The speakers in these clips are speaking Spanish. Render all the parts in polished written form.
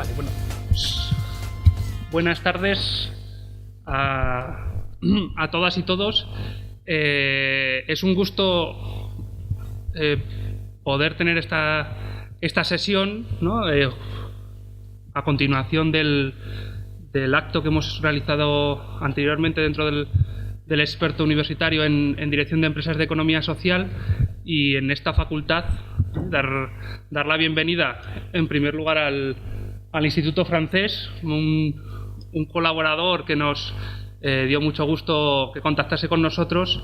Vale, bueno, pues, buenas tardes a todas y todos. Es un gusto poder tener esta sesión, ¿no? A continuación del acto que hemos realizado anteriormente dentro del experto universitario en dirección de empresas de economía social, y en esta facultad dar la bienvenida en primer lugar al Instituto Francés, un colaborador que nos dio mucho gusto que contactase con nosotros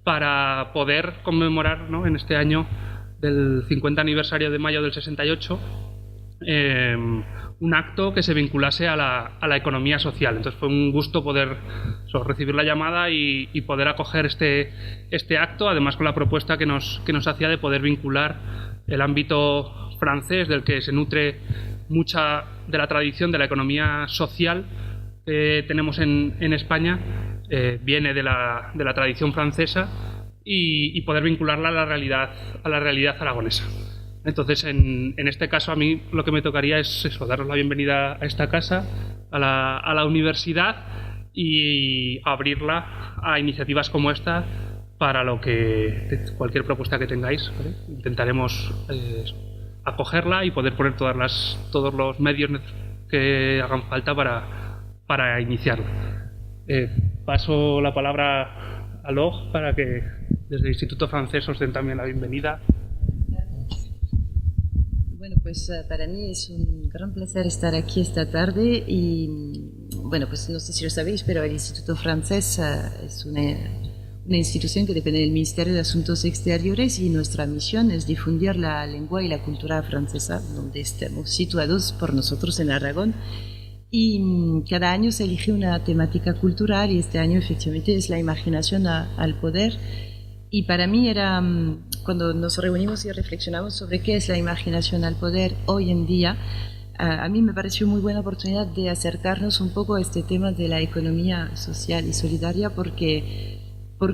para poder conmemorar, ¿no?, en este año del 50 aniversario de mayo del 68 un acto que se vinculase a la economía social. Entonces fue un gusto poder recibir la llamada y poder acoger este acto, además con la propuesta que nos hacía de poder vincular el ámbito francés, del que se nutre mucha de la tradición de la economía social que tenemos en España, viene de la tradición francesa, y poder vincularla a la realidad aragonesa. Entonces, en este caso, a mí lo que me tocaría es eso, daros la bienvenida a esta casa, a la universidad, y abrirla a iniciativas como esta para cualquier propuesta que tengáis, ¿vale? Intentaremos acogerla y poder poner todos los medios que hagan falta para iniciarla. Paso la palabra a Log para que desde el Instituto Francés os den también la bienvenida. Bueno, pues para mí es un gran placer estar aquí esta tarde y, bueno, pues no sé si lo sabéis, pero el Instituto Francés es una institución que depende del Ministerio de Asuntos Exteriores, y nuestra misión es difundir la lengua y la cultura francesa, donde estamos situados por nosotros en Aragón. Y cada año se elige una temática cultural, y este año efectivamente es la imaginación al poder. Y para mí era, cuando nos reunimos y reflexionamos sobre qué es la imaginación al poder hoy en día, a mí me pareció muy buena oportunidad de acercarnos un poco a este tema de la economía social y solidaria, porque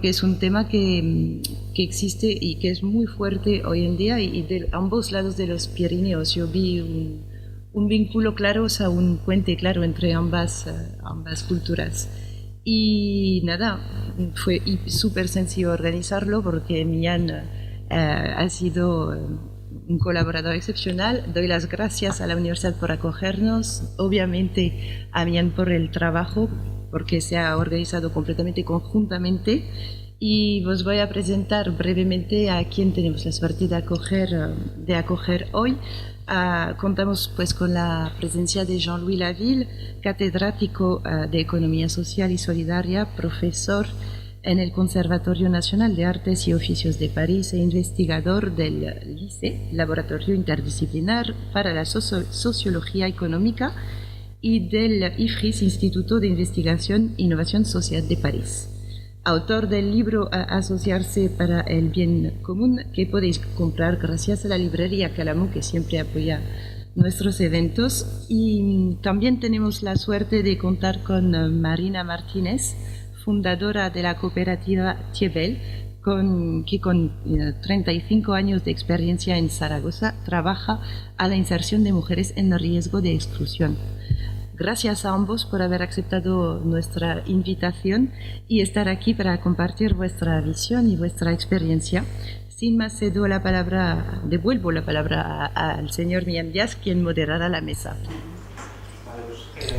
es un tema que existe y que es muy fuerte hoy en día, y de ambos lados de los Pirineos yo vi un vínculo claro, o sea, un puente claro entre ambas culturas. Y nada, fue súper sencillo organizarlo porque Mian ha sido un colaborador excepcional. Doy las gracias a la universidad por acogernos, obviamente a Mian por el trabajo, porque se ha organizado completamente conjuntamente. Y os voy a presentar brevemente a quien tenemos la suerte de acoger hoy. Contamos pues con la presencia de Jean-Louis Laville, catedrático de Economía Social y Solidaria, profesor en el Conservatorio Nacional de Artes y Oficios de París e investigador del LICE, Laboratorio Interdisciplinar para la Sociología Económica, y del IFRIS, Instituto de Investigación e Innovación Social de París. Autor del libro Asociarse para el Bien Común, que podéis comprar gracias a la librería Calamo, que siempre apoya nuestros eventos. Y también tenemos la suerte de contar con Marina Martínez, fundadora de la cooperativa Thiebel, que con 35 años de experiencia en Zaragoza trabaja a la inserción de mujeres en riesgo de exclusión. Gracias a ambos por haber aceptado nuestra invitación y estar aquí para compartir vuestra visión y vuestra experiencia. Sin más, devuelvo la palabra al señor Mian Díaz, quien moderará la mesa. Vale, pues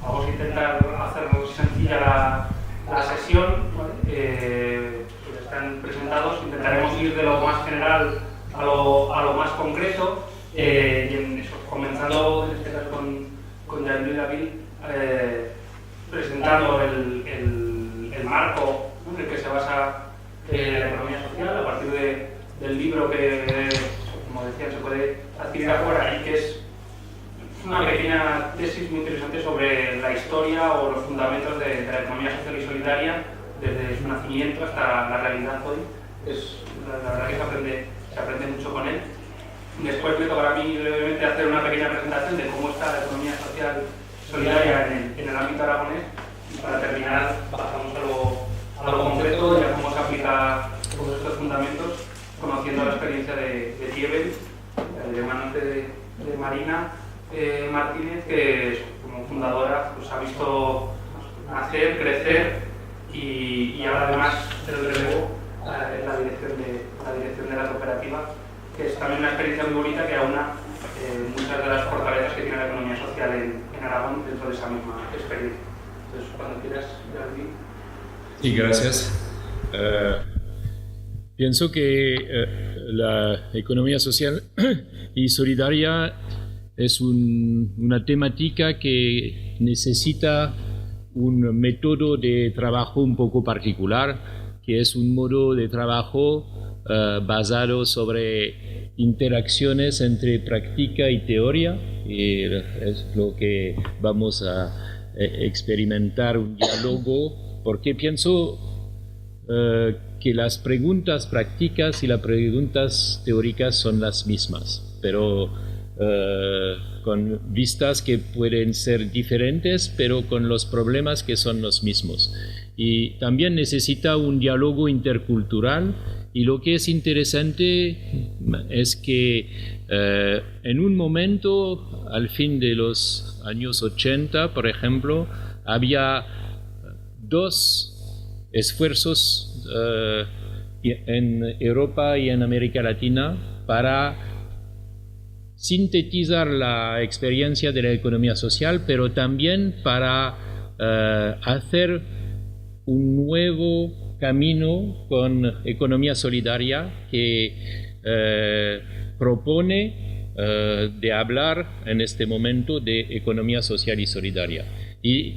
vamos a intentar hacer sencilla la sesión, ¿vale? Están presentados, intentaremos ir de lo más general a lo más concreto, y en eso, comenzando en este caso con Jean-Louis Laville, presentando el marco, ¿no?, en el que se basa la economía social, a partir del libro que, como decía, se puede adquirir afuera, y que es una pequeña tesis muy interesante sobre la historia o los fundamentos de la economía social y solidaria desde su nacimiento hasta la realidad hoy. La verdad que se aprende mucho con él. Después me tocará a mí brevemente hacer una pequeña presentación de cómo está la economía social solidaria en el ámbito aragonés, y para terminar pasamos a lo concreto y a cómo se aplica todos estos fundamentos, conociendo la experiencia de Thiebel, de manos de Marina, Martínez, que como fundadora pues, ha visto nacer, crecer y ahora además el relevo en la dirección de la cooperativa, que es también una experiencia muy bonita que aúna muchas de las fortalezas que tiene la economía social en Aragón dentro de esa misma experiencia. Entonces, cuando quieras, Geraldine. Sí, gracias. Pienso que la economía social y solidaria es una temática que necesita un método de trabajo un poco particular, que es un modo de trabajo basado sobre interacciones entre práctica y teoría, y es lo que vamos a experimentar un diálogo, porque pienso que las preguntas prácticas y las preguntas teóricas son las mismas, pero con vistas que pueden ser diferentes, pero con los problemas que son los mismos. Y también necesita un diálogo intercultural, y lo que es interesante es que en un momento, al fin de los años 80, por ejemplo, había dos esfuerzos en Europa y en América Latina para sintetizar la experiencia de la economía social, pero también para hacer un nuevo camino con economía solidaria que propone de hablar en este momento de economía social y solidaria. Y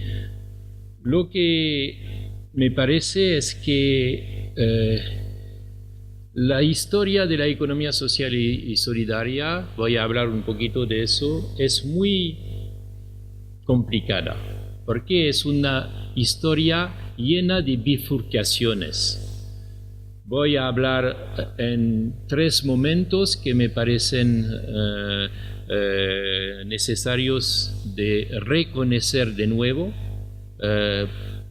lo que me parece es que la historia de la economía social y solidaria, voy a hablar un poquito de eso, es muy complicada, porque es una historia llena de bifurcaciones. Voy a hablar en tres momentos que me parecen necesarios de reconocer de nuevo.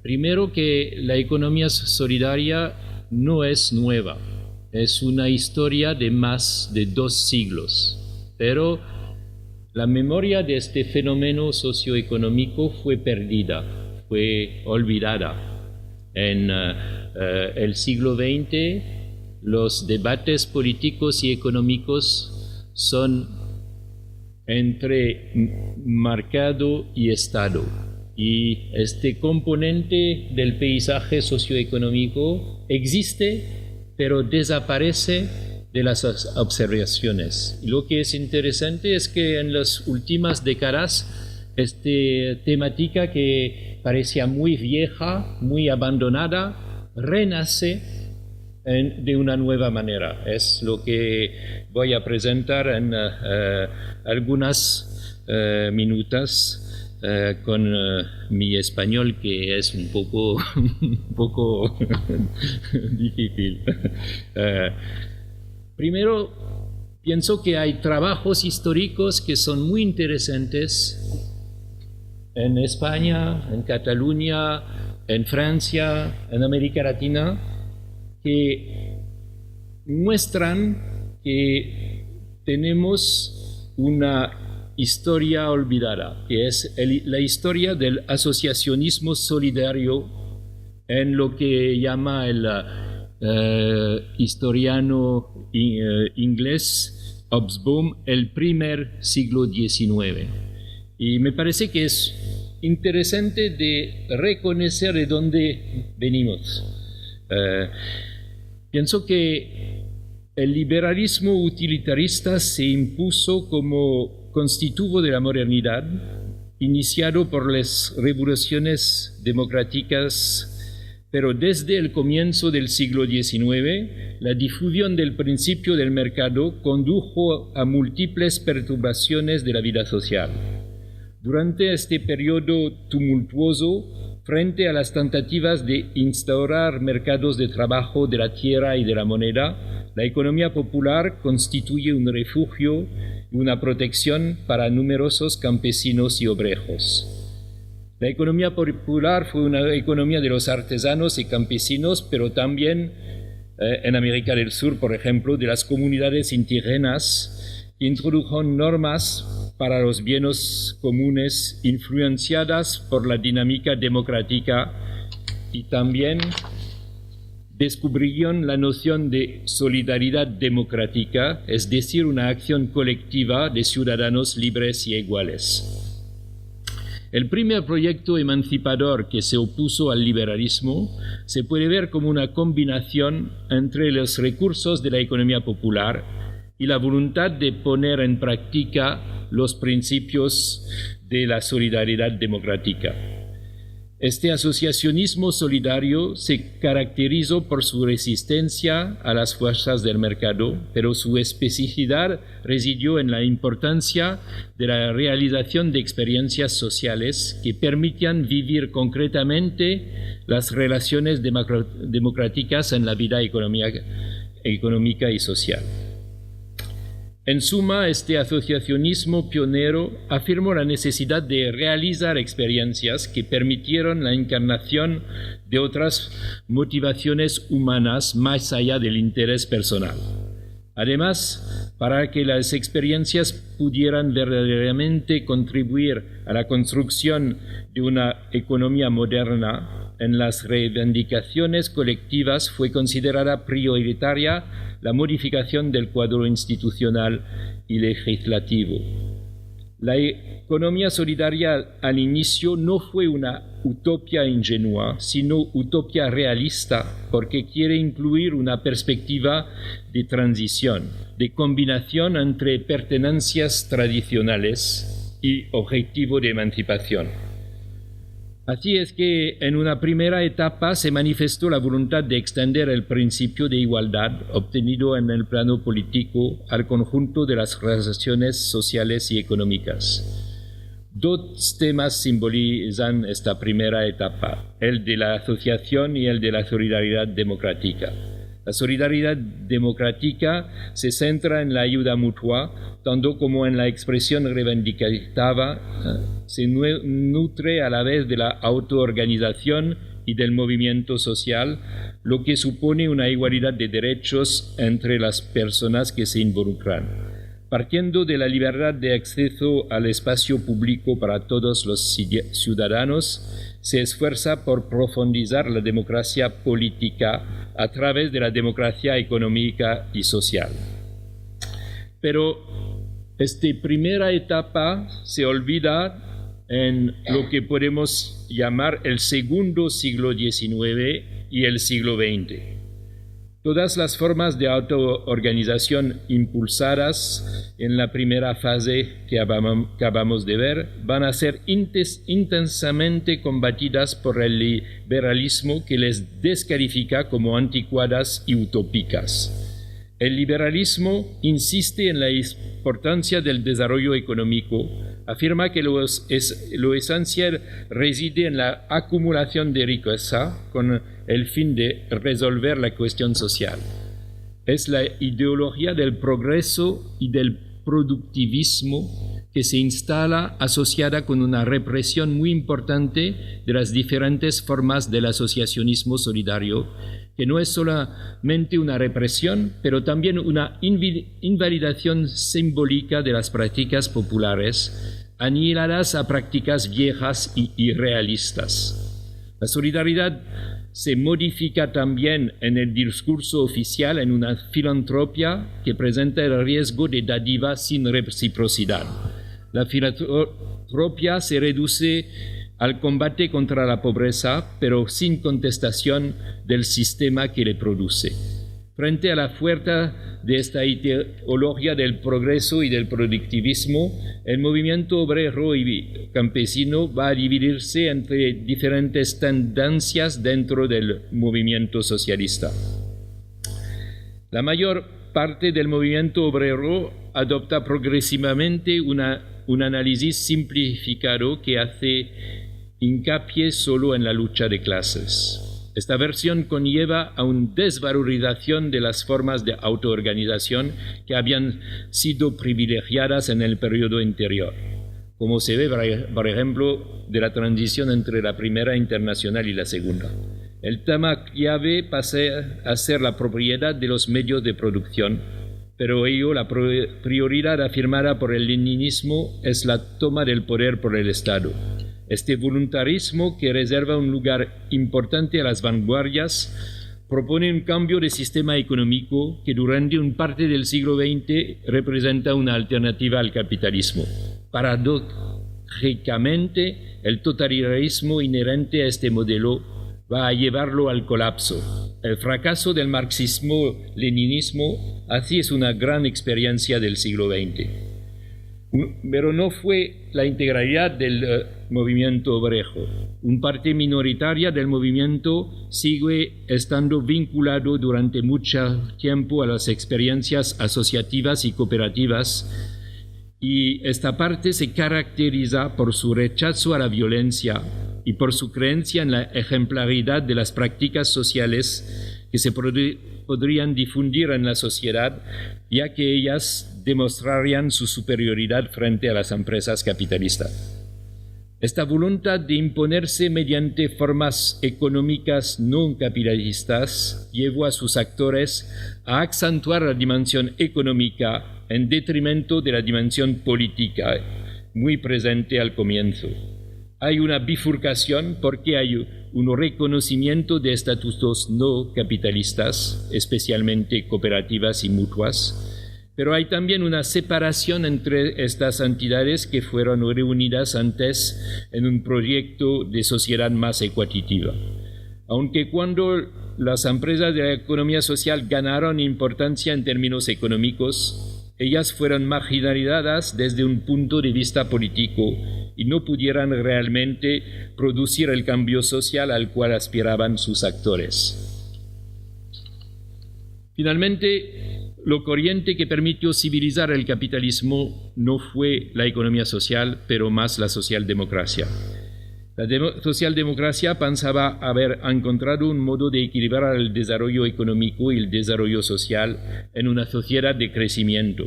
Primero, que la economía solidaria no es nueva, es una historia de más de 2 siglos, pero la memoria de este fenómeno socioeconómico fue perdida, fue olvidada. En el siglo XX, los debates políticos y económicos son entre mercado y Estado. Y este componente del paisaje socioeconómico existe, pero desaparece de las observaciones. Y lo que es interesante es que en las últimas décadas, esta temática que parecía muy vieja, muy abandonada, renace de una nueva manera. Es lo que voy a presentar en algunas minutos. Con mi español, que es un poco difícil. Primero, pienso que hay trabajos históricos que son muy interesantes en España, en Cataluña, en Francia, en América Latina, que muestran que tenemos una historia olvidada, que es la historia del asociacionismo solidario, en lo que llama el historiano inglés Hobsbawm el primer siglo XIX. Y me parece que es interesante de reconocer de dónde venimos. Pienso que el liberalismo utilitarista se impuso como constitutivo de la modernidad, iniciado por las revoluciones democráticas, pero desde el comienzo del siglo XIX, la difusión del principio del mercado condujo a múltiples perturbaciones de la vida social. Durante este periodo tumultuoso, frente a las tentativas de instaurar mercados de trabajo de la tierra y de la moneda, la economía popular constituye un refugio y una protección para numerosos campesinos y obreros. La economía popular fue una economía de los artesanos y campesinos, pero también en América del Sur, por ejemplo, de las comunidades indígenas, que introdujeron normas para los bienes comunes influenciadas por la dinámica democrática y también descubrieron la noción de solidaridad democrática, es decir, una acción colectiva de ciudadanos libres y iguales. El primer proyecto emancipador que se opuso al liberalismo se puede ver como una combinación entre los recursos de la economía popular y la voluntad de poner en práctica los principios de la solidaridad democrática. Este asociacionismo solidario se caracterizó por su resistencia a las fuerzas del mercado, pero su especificidad residió en la importancia de la realización de experiencias sociales que permitían vivir concretamente las relaciones democráticas en la vida económica y social. En suma, este asociacionismo pionero afirmó la necesidad de realizar experiencias que permitieron la encarnación de otras motivaciones humanas más allá del interés personal. Además, para que las experiencias pudieran verdaderamente contribuir a la construcción de una economía moderna, en las reivindicaciones colectivas fue considerada prioritaria la modificación del cuadro institucional y legislativo. La economía solidaria al inicio no fue una utopía ingenua, sino utopía realista, porque quiere incluir una perspectiva de transición, de combinación entre pertenencias tradicionales y objetivo de emancipación. Así es que en una primera etapa se manifestó la voluntad de extender el principio de igualdad obtenido en el plano político al conjunto de las relaciones sociales y económicas. Dos temas simbolizan esta primera etapa, el de la asociación y el de la solidaridad democrática. La solidaridad democrática se centra en la ayuda mutua, tanto como en la expresión reivindicativa, se nutre a la vez de la autoorganización y del movimiento social, lo que supone una igualdad de derechos entre las personas que se involucran. Partiendo de la libertad de acceso al espacio público para todos los ciudadanos, se esfuerza por profundizar la democracia política a través de la democracia económica y social. Pero esta primera etapa se olvida en lo que podemos llamar el segundo siglo XIX y el siglo XX. Todas las formas de autoorganización impulsadas en la primera fase que acabamos de ver van a ser intensamente combatidas por el liberalismo que les descalifica como anticuadas y utópicas. El liberalismo insiste en la importancia del desarrollo económico, afirma que lo esencial reside en la acumulación de riqueza con el fin de resolver la cuestión social. Es la ideología del progreso y del productivismo que se instala asociada con una represión muy importante de las diferentes formas del asociacionismo solidario, que no es solamente una represión, pero también una invalidación simbólica de las prácticas populares, anihiladas a prácticas viejas y irrealistas. La solidaridad se modifica también en el discurso oficial en una filantropía que presenta el riesgo de dádiva sin reciprocidad. La filantropía se reduce al combate contra la pobreza, pero sin contestación del sistema que le produce. Frente a la fuerza de esta ideología del progreso y del productivismo, el movimiento obrero y campesino va a dividirse entre diferentes tendencias dentro del movimiento socialista. La mayor parte del movimiento obrero adopta progresivamente un análisis simplificado que hace hincapié solo en la lucha de clases. Esta versión conlleva a una desvalorización de las formas de autoorganización que habían sido privilegiadas en el periodo anterior, como se ve, por ejemplo, de la transición entre la Primera Internacional y la Segunda. El tema clave pasa a ser la propiedad de los medios de producción, pero ello la prioridad afirmada por el leninismo es la toma del poder por el Estado. Este voluntarismo, que reserva un lugar importante a las vanguardias, propone un cambio de sistema económico que durante una parte del siglo XX representa una alternativa al capitalismo. Paradójicamente, el totalitarismo inherente a este modelo va a llevarlo al colapso. El fracaso del marxismo-leninismo así es una gran experiencia del siglo XX. Pero no fue la integralidad del movimiento obrero. Una parte minoritaria del movimiento sigue estando vinculado durante mucho tiempo a las experiencias asociativas y cooperativas, y esta parte se caracteriza por su rechazo a la violencia y por su creencia en la ejemplaridad de las prácticas sociales que se podrían difundir en la sociedad, ya que ellas demostrarían su superioridad frente a las empresas capitalistas. Esta voluntad de imponerse mediante formas económicas no capitalistas llevó a sus actores a acentuar la dimensión económica en detrimento de la dimensión política, muy presente al comienzo. Hay una bifurcación porque hay un reconocimiento de estatutos no capitalistas, especialmente cooperativas y mutuas, pero hay también una separación entre estas entidades que fueron reunidas antes en un proyecto de sociedad más equitativa. Aunque cuando las empresas de la economía social ganaron importancia en términos económicos, ellas fueron marginalizadas desde un punto de vista político y no pudieran realmente producir el cambio social al cual aspiraban sus actores. Finalmente, lo corriente que permitió civilizar el capitalismo no fue la economía social, pero más la socialdemocracia. La socialdemocracia pensaba haber encontrado un modo de equilibrar el desarrollo económico y el desarrollo social en una sociedad de crecimiento.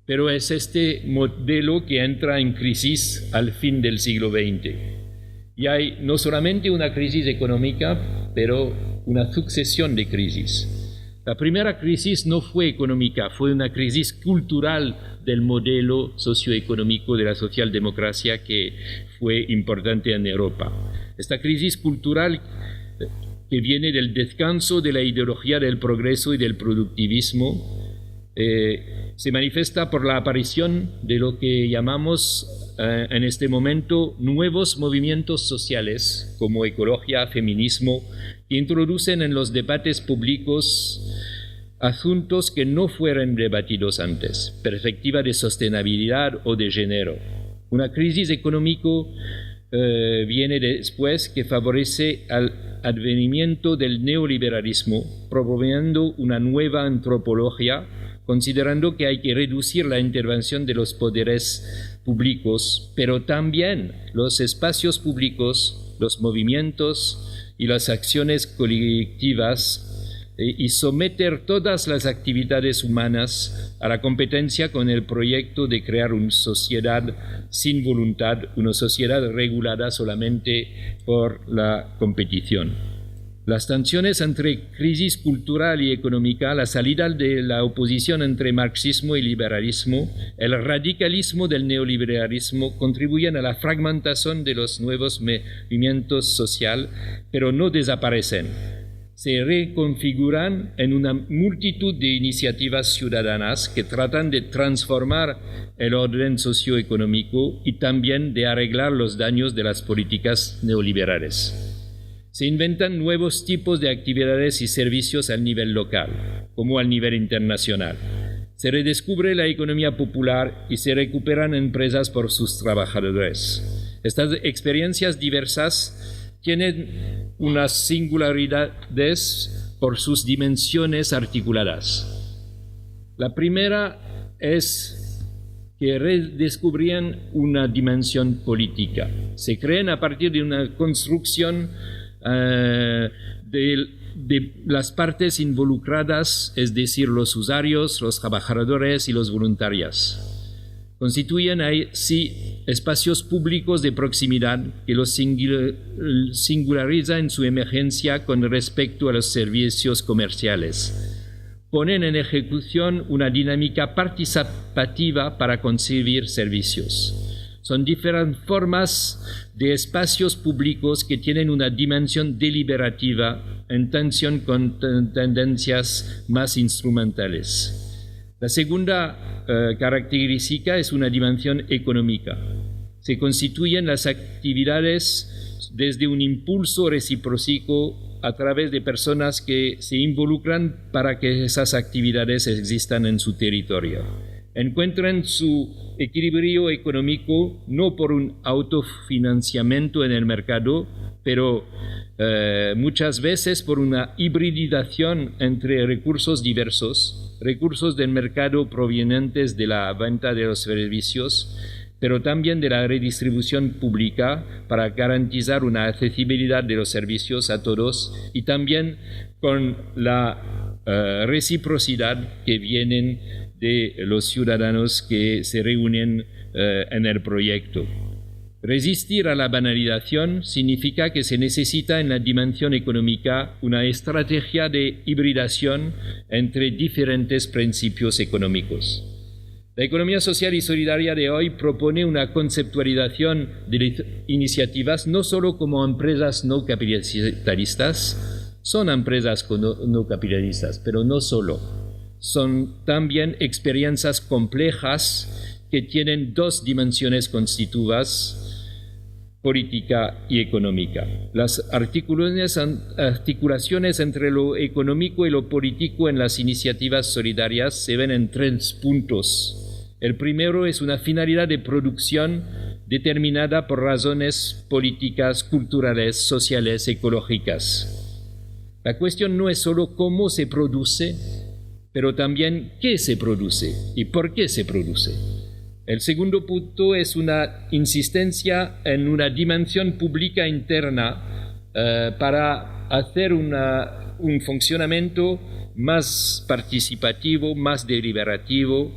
Pero es este modelo que entra en crisis al fin del siglo XX. Y hay no solamente una crisis económica, pero una sucesión de crisis. La primera crisis no fue económica, fue una crisis cultural del modelo socioeconómico de la socialdemocracia que fue importante en Europa. Esta crisis cultural que viene del descanso de la ideología del progreso y del productivismo se manifiesta por la aparición de lo que llamamos en este momento nuevos movimientos sociales como ecología, feminismo, que introducen en los debates públicos asuntos que no fueron debatidos antes, perspectiva de sostenibilidad o de género. Una crisis económica viene después que favorece al advenimiento del neoliberalismo, promoviendo una nueva antropología, considerando que hay que reducir la intervención de los poderes públicos, pero también los espacios públicos, los movimientos y las acciones colectivas, y someter todas las actividades humanas a la competencia con el proyecto de crear una sociedad sin voluntad, una sociedad regulada solamente por la competición. Las tensiones entre crisis cultural y económica, la salida de la oposición entre marxismo y liberalismo, el radicalismo del neoliberalismo contribuyen a la fragmentación de los nuevos movimientos sociales, pero no desaparecen. Se reconfiguran en una multitud de iniciativas ciudadanas que tratan de transformar el orden socioeconómico y también de arreglar los daños de las políticas neoliberales. Se inventan nuevos tipos de actividades y servicios al nivel local, como al nivel internacional. Se redescubre la economía popular y se recuperan empresas por sus trabajadores. Estas experiencias diversas tienen unas singularidades por sus dimensiones articuladas. La primera es que redescubrían una dimensión política. Se creen a partir de una construcción de las partes involucradas, es decir, los usuarios, los trabajadores y los voluntarios. Constituyen así espacios públicos de proximidad que los singulariza en su emergencia con respecto a los servicios comerciales. ponen en ejecución una dinámica participativa para concebir servicios. Son diferentes formas de espacios públicos que tienen una dimensión deliberativa en tensión con tendencias más instrumentales. La segunda característica es una dimensión económica. Se constituyen las actividades desde un impulso recíproco a través de personas que se involucran para que esas actividades existan en su territorio. Encuentran su equilibrio económico no por un autofinanciamiento en el mercado, pero muchas veces por una hibridización entre recursos diversos, recursos del mercado provenientes de la venta de los servicios, pero también de la redistribución pública para garantizar una accesibilidad de los servicios a todos y también con la reciprocidad que vienen de los ciudadanos que se reúnen en el proyecto. Resistir a la banalización significa que se necesita en la dimensión económica una estrategia de hibridación entre diferentes principios económicos. La economía social y solidaria de hoy propone una conceptualización de iniciativas no solo como empresas no capitalistas, son empresas no capitalistas, pero no solo. Son también experiencias complejas que tienen dos dimensiones constitutivas, política y económica. Las articulaciones entre lo económico y lo político en las iniciativas solidarias se ven en 3 puntos. El primero es una finalidad de producción determinada por razones políticas, culturales, sociales, ecológicas. La cuestión no es solo cómo se produce, pero también qué se produce y por qué se produce. El segundo punto es una insistencia en una dimensión pública interna para hacer un funcionamiento más participativo, más deliberativo,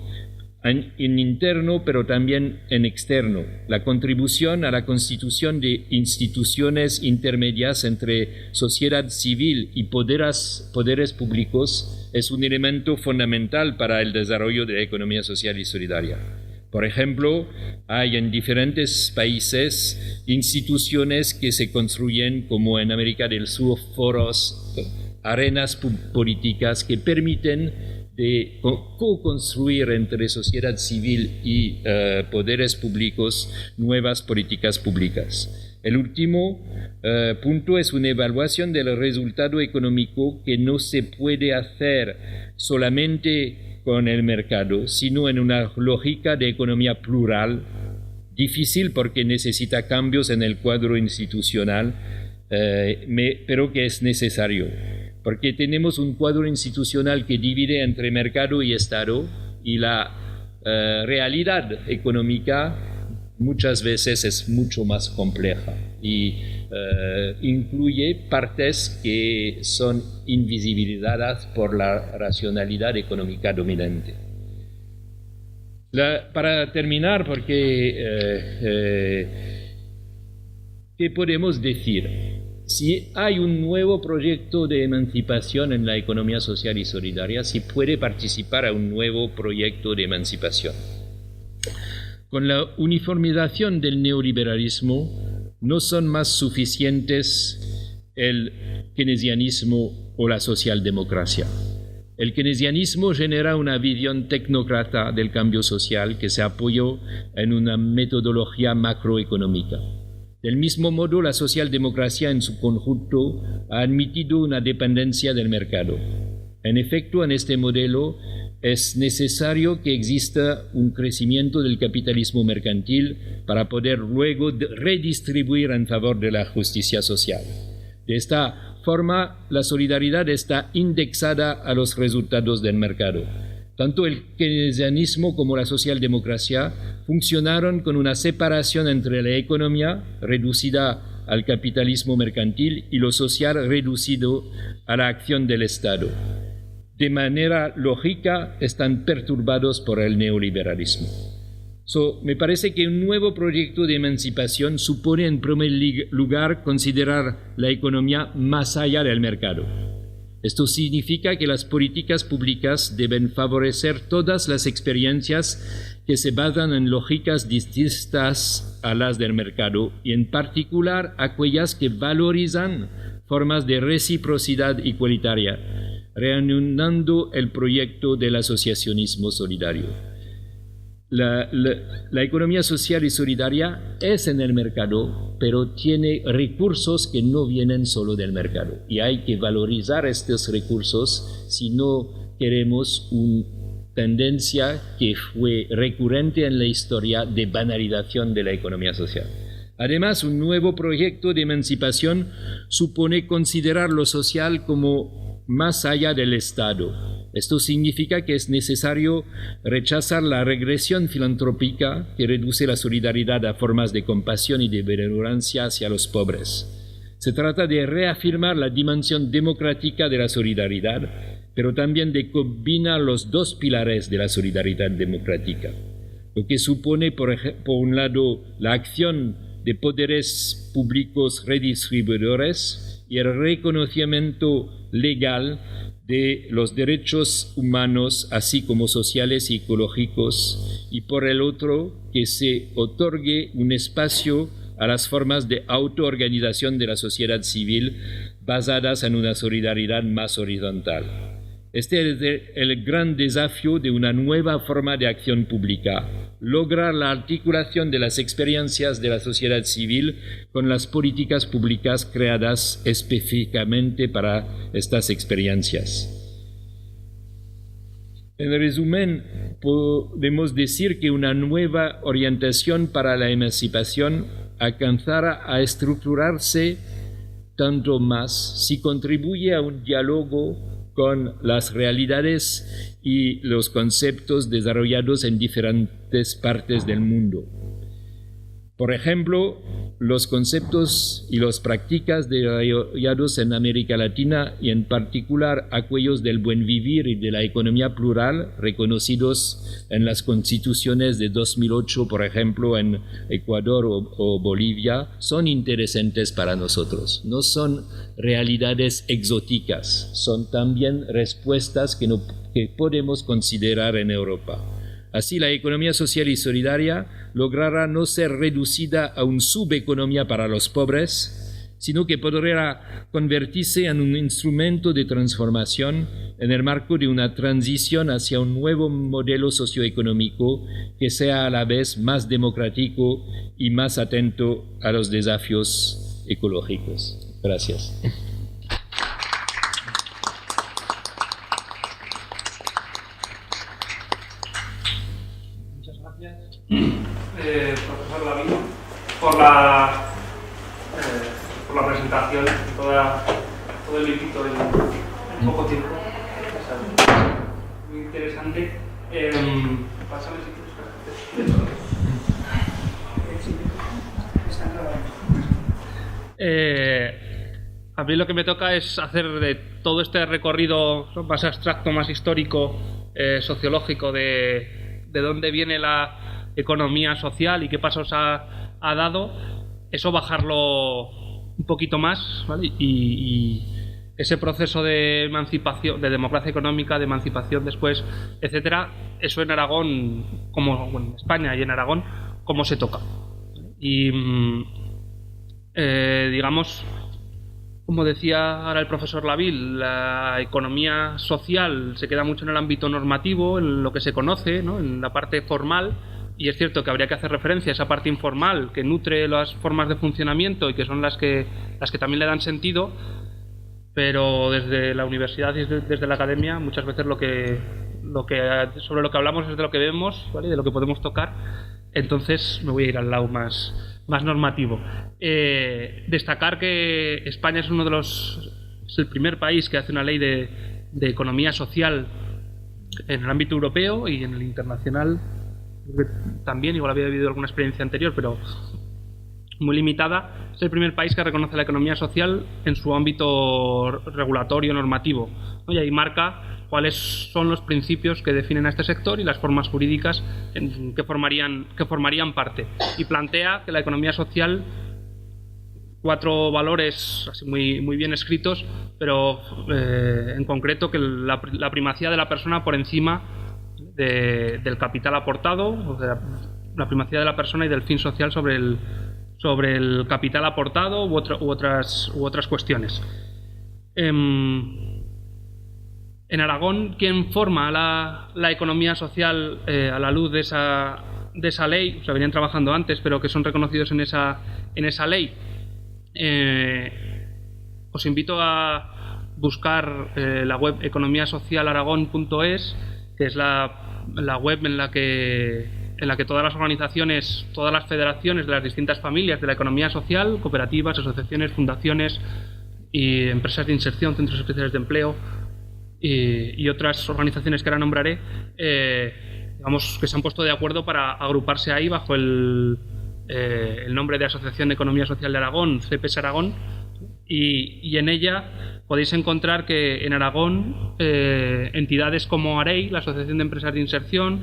en interno, pero también en externo. La contribución a la constitución de instituciones intermedias entre sociedad civil y poderes públicos es un elemento fundamental para el desarrollo de la economía social y solidaria. Por ejemplo, hay en diferentes países instituciones que se construyen, como en América del Sur, foros, arenas políticas que permiten de co-construir entre sociedad civil y poderes públicos nuevas políticas públicas. El último punto es una evaluación del resultado económico que no se puede hacer solamente con el mercado, sino en una lógica de economía plural, difícil porque necesita cambios en el cuadro institucional, pero que es necesario, porque tenemos un cuadro institucional que divide entre mercado y Estado, y la realidad económica muchas veces es mucho más compleja y incluye partes que son invisibilizadas por la racionalidad económica dominante. Para terminar, ¿qué podemos decir? Si hay un nuevo proyecto de emancipación en la economía social y solidaria, si puede participar a un nuevo proyecto de emancipación. Con la uniformización del neoliberalismo, no son más suficientes el keynesianismo o la socialdemocracia. El keynesianismo genera una visión tecnócrata del cambio social que se apoyó en una metodología macroeconómica. Del mismo modo, la socialdemocracia en su conjunto ha admitido una dependencia del mercado. En efecto, en este modelo es necesario que exista un crecimiento del capitalismo mercantil para poder luego redistribuir en favor de la justicia social. De esta forma, la solidaridad está indexada a los resultados del mercado. Tanto el keynesianismo como la socialdemocracia funcionaron con una separación entre la economía, reducida al capitalismo mercantil, y lo social, reducido a la acción del Estado. De manera lógica, están perturbados por el neoliberalismo. Me parece que un nuevo proyecto de emancipación supone en primer lugar considerar la economía más allá del mercado. Esto significa que las políticas públicas deben favorecer todas las experiencias que se basan en lógicas distintas a las del mercado y en particular aquellas que valorizan formas de reciprocidad igualitaria, reanudando el proyecto del asociacionismo solidario. La economía social y solidaria es en el mercado, pero tiene recursos que no vienen solo del mercado. Y hay que valorizar estos recursos si no queremos una tendencia que fue recurrente en la historia de banalización de la economía social. Además, un nuevo proyecto de emancipación supone considerar lo social como más allá del Estado. Esto significa que es necesario rechazar la regresión filantrópica que reduce la solidaridad a formas de compasión y de benevolencia hacia los pobres. Se trata de reafirmar la dimensión democrática de la solidaridad, pero también de combinar los dos pilares de la solidaridad democrática, lo que supone, por un lado, la acción de poderes públicos redistribuidores y el reconocimiento legal de los derechos humanos, así como sociales y ecológicos, y por el otro, que se otorgue un espacio a las formas de autoorganización de la sociedad civil basadas en una solidaridad más horizontal. Este es el gran desafío de una nueva forma de acción pública, lograr la articulación de las experiencias de la sociedad civil con las políticas públicas creadas específicamente para estas experiencias. En resumen, podemos decir que una nueva orientación para la emancipación alcanzará a estructurarse tanto más si contribuye a un diálogo con las realidades y los conceptos desarrollados en diferentes partes del mundo. Por ejemplo, los conceptos y las prácticas desarrollados en América Latina y en particular aquellos del buen vivir y de la economía plural reconocidos en las constituciones de 2008, por ejemplo, en Ecuador o Bolivia, son interesantes para nosotros. No son realidades exóticas, son también respuestas que podemos considerar en Europa. Así, la economía social y solidaria logrará no ser reducida a una subeconomía para los pobres, sino que podrá convertirse en un instrumento de transformación en el marco de una transición hacia un nuevo modelo socioeconómico que sea a la vez más democrático y más atento a los desafíos ecológicos. Gracias. Profesor Lavín, por la presentación, todo el librito en poco tiempo. Muy interesante. Pásame si a mí lo que me toca es hacer de todo este recorrido más abstracto, más histórico, sociológico de dónde viene la economía social y qué pasos ha dado, eso bajarlo un poquito más, ¿vale? Y ese proceso de emancipación, de democracia económica, de emancipación después, etcétera, eso en Aragón, en España y en Aragón, cómo se toca. Y digamos, como decía ahora el profesor Lavín, la economía social se queda mucho en el ámbito normativo, en lo que se conoce, ¿no? En la parte formal. Y es cierto que habría que hacer referencia a esa parte informal que nutre las formas de funcionamiento y que son las que también le dan sentido, pero desde la universidad y desde la academia muchas veces sobre lo que hablamos es de lo que vemos, ¿vale? De lo que podemos tocar. Entonces me voy a ir al lado más normativo. Destacar que España es es el primer país que hace una ley de economía social en el ámbito europeo y en el internacional. También, igual había habido alguna experiencia anterior, pero muy limitada. Es el primer país que reconoce la economía social en su ámbito regulatorio normativo, ¿no? Y ahí marca cuáles son los principios que definen a este sector y las formas jurídicas que formarían parte. Y plantea que la economía social 4 valores así muy bien escritos, pero en concreto que la primacía de la persona por encima del capital aportado, o sea, la primacía de la persona y del fin social sobre el capital aportado u otras cuestiones. En Aragón, ¿quién forma la economía social a la luz de esa ley? O sea, venían trabajando antes, pero que son reconocidos en esa ley. Os invito a buscar la web economiasocialaragón.es, que es la web en la que todas las organizaciones, todas las federaciones de las distintas familias de la economía social, cooperativas, asociaciones, fundaciones y empresas de inserción, centros especiales de empleo y otras organizaciones que ahora nombraré, digamos que se han puesto de acuerdo para agruparse ahí bajo el nombre de Asociación de Economía Social de Aragón, CEPES Aragón, y en ella podéis encontrar que en Aragón entidades como AREI, la Asociación de Empresas de Inserción,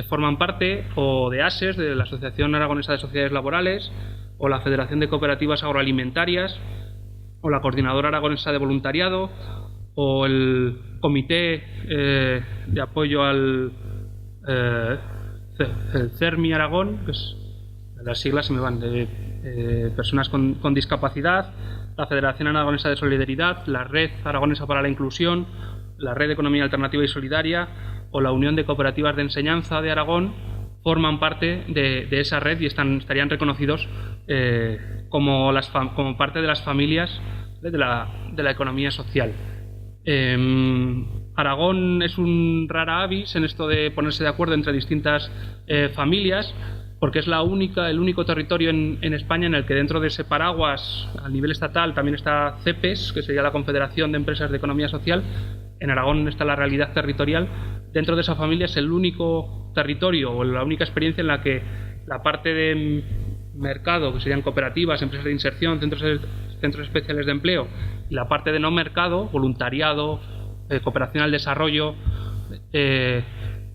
forman parte, o de ASES, de la Asociación Aragonesa de Sociedades Laborales, o la Federación de Cooperativas Agroalimentarias, o la Coordinadora Aragonesa de Voluntariado, o el Comité de Apoyo al el CERMI Aragón, que es, las siglas se me van, de personas con discapacidad, la Federación Aragonesa de Solidaridad, la Red Aragonesa para la Inclusión, la Red de Economía Alternativa y Solidaria o la Unión de Cooperativas de Enseñanza de Aragón forman parte de esa red y estarían reconocidos como parte de las familias de la economía social. Aragón es un rara avis en esto de ponerse de acuerdo entre distintas familias, porque es el único territorio en España en el que dentro de ese paraguas a nivel estatal también está CEPES, que sería la Confederación de Empresas de Economía Social. En Aragón está la realidad territorial. Dentro de esa familia es el único territorio o la única experiencia en la que la parte de mercado, que serían cooperativas, empresas de inserción, centros especiales de empleo, y la parte de no mercado, voluntariado, cooperación al desarrollo,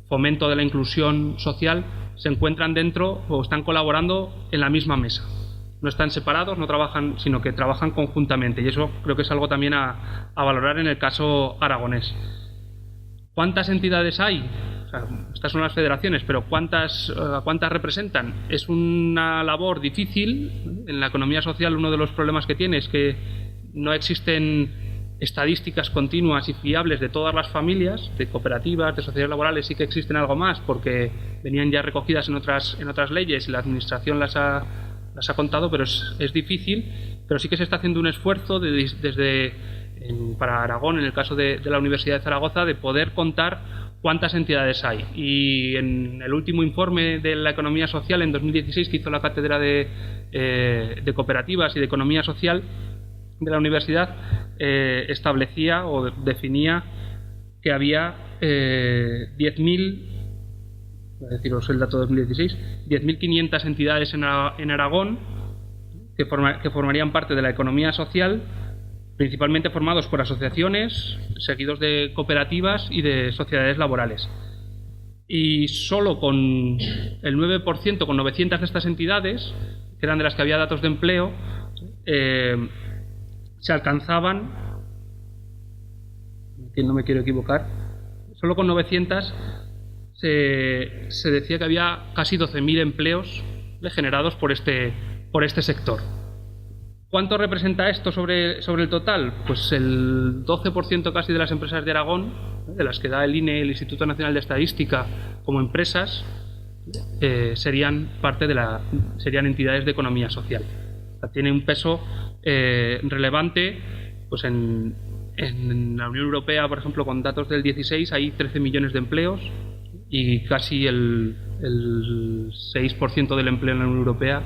fomento de la inclusión social, se encuentran dentro o están colaborando en la misma mesa. No están separados, no trabajan, sino que trabajan conjuntamente, y eso creo que es algo también a valorar en el caso aragonés. ¿Cuántas entidades hay? O sea, estas son las federaciones, pero ¿cuántas representan? Es una labor difícil. En la economía social uno de los problemas que tiene es que no existen estadísticas continuas y fiables de todas las familias, de cooperativas, de sociedades laborales. Sí que existen algo más porque venían ya recogidas en otras leyes y la administración las ha contado, pero es difícil. Pero sí que se está haciendo un esfuerzo para Aragón, en el caso de la Universidad de Zaragoza, de poder contar cuántas entidades hay. Y en el último informe de la economía social, en 2016, que hizo la cátedra de cooperativas y de economía social de la universidad, establecía o definía que había 10.000, voy a deciros el dato de 2016, 10.500 entidades en Aragón que formarían parte de la economía social, principalmente formados por asociaciones, seguidos de cooperativas y de sociedades laborales. Y solo con el 9%, con 900 de estas entidades, que eran de las que había datos de empleo, se alcanzaban, que no me quiero equivocar, solo con 900 se decía que había casi 12.000 empleos generados por este sector. ¿Cuánto representa esto sobre el total? Pues el 12% casi de las empresas de Aragón, de las que da el INE, el Instituto Nacional de Estadística, como empresas, serían entidades de economía social. O sea, tiene un peso relevante. Pues en la Unión Europea, por ejemplo, con datos del 16 hay 13 millones de empleos y casi el 6% del empleo en la Unión Europea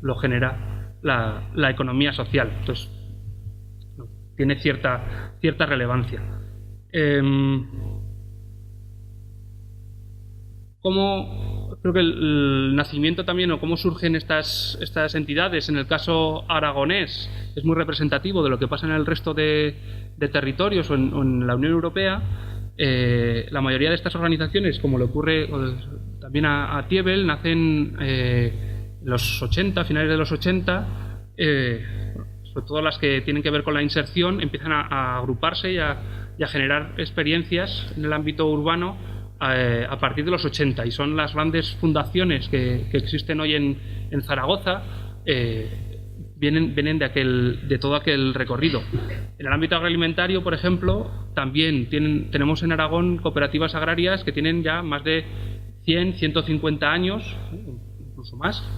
lo genera la economía social. Entonces, tiene cierta relevancia. Creo que el nacimiento también, o cómo surgen estas entidades, en el caso aragonés, es muy representativo de lo que pasa en el resto de territorios o en la Unión Europea. La mayoría de estas organizaciones, como le ocurre también a Tiebel, nacen en los 80, finales de los 80, sobre todo las que tienen que ver con la inserción, empiezan a agruparse y a generar experiencias en el ámbito urbano a partir de los 80, y son las grandes fundaciones que existen hoy en Zaragoza. Vienen de todo aquel recorrido. En el ámbito agroalimentario, por ejemplo, también tenemos en Aragón cooperativas agrarias que tienen ya más de 100, 150 años, incluso más,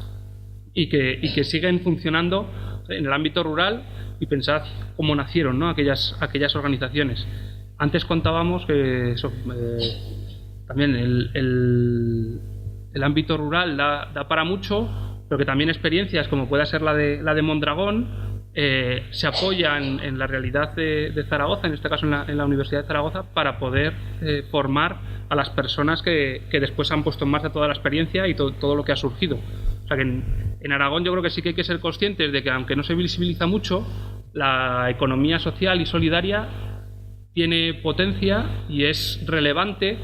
y que siguen funcionando en el ámbito rural. Y pensad cómo nacieron, ¿no?, aquellas organizaciones. Antes contábamos que también el ámbito rural da para mucho, pero que también experiencias como pueda ser la de Mondragón se apoyan en la realidad de Zaragoza, en este caso en la Universidad de Zaragoza, para poder formar a las personas que después han puesto en marcha toda la experiencia y todo lo que ha surgido. O sea que en Aragón yo creo que sí que hay que ser conscientes de que, aunque no se visibiliza mucho, la economía social y solidaria tiene potencia y es relevante,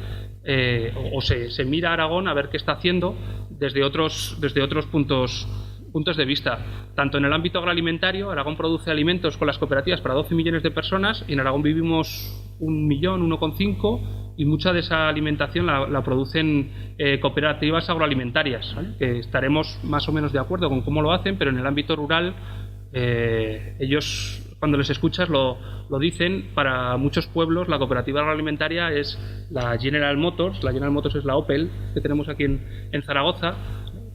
o se mira a Aragón a ver qué está haciendo desde otros puntos de vista. Tanto en el ámbito agroalimentario, Aragón produce alimentos con las cooperativas para 12 millones de personas, y en Aragón vivimos 1 millón, 1,5, y mucha de esa alimentación la producen cooperativas agroalimentarias, ¿vale? Que estaremos más o menos de acuerdo con cómo lo hacen, pero en el ámbito rural ellos, cuando les escuchas, lo dicen. Para muchos pueblos la cooperativa agroalimentaria es la General Motors. La General Motors es la Opel que tenemos aquí en Zaragoza.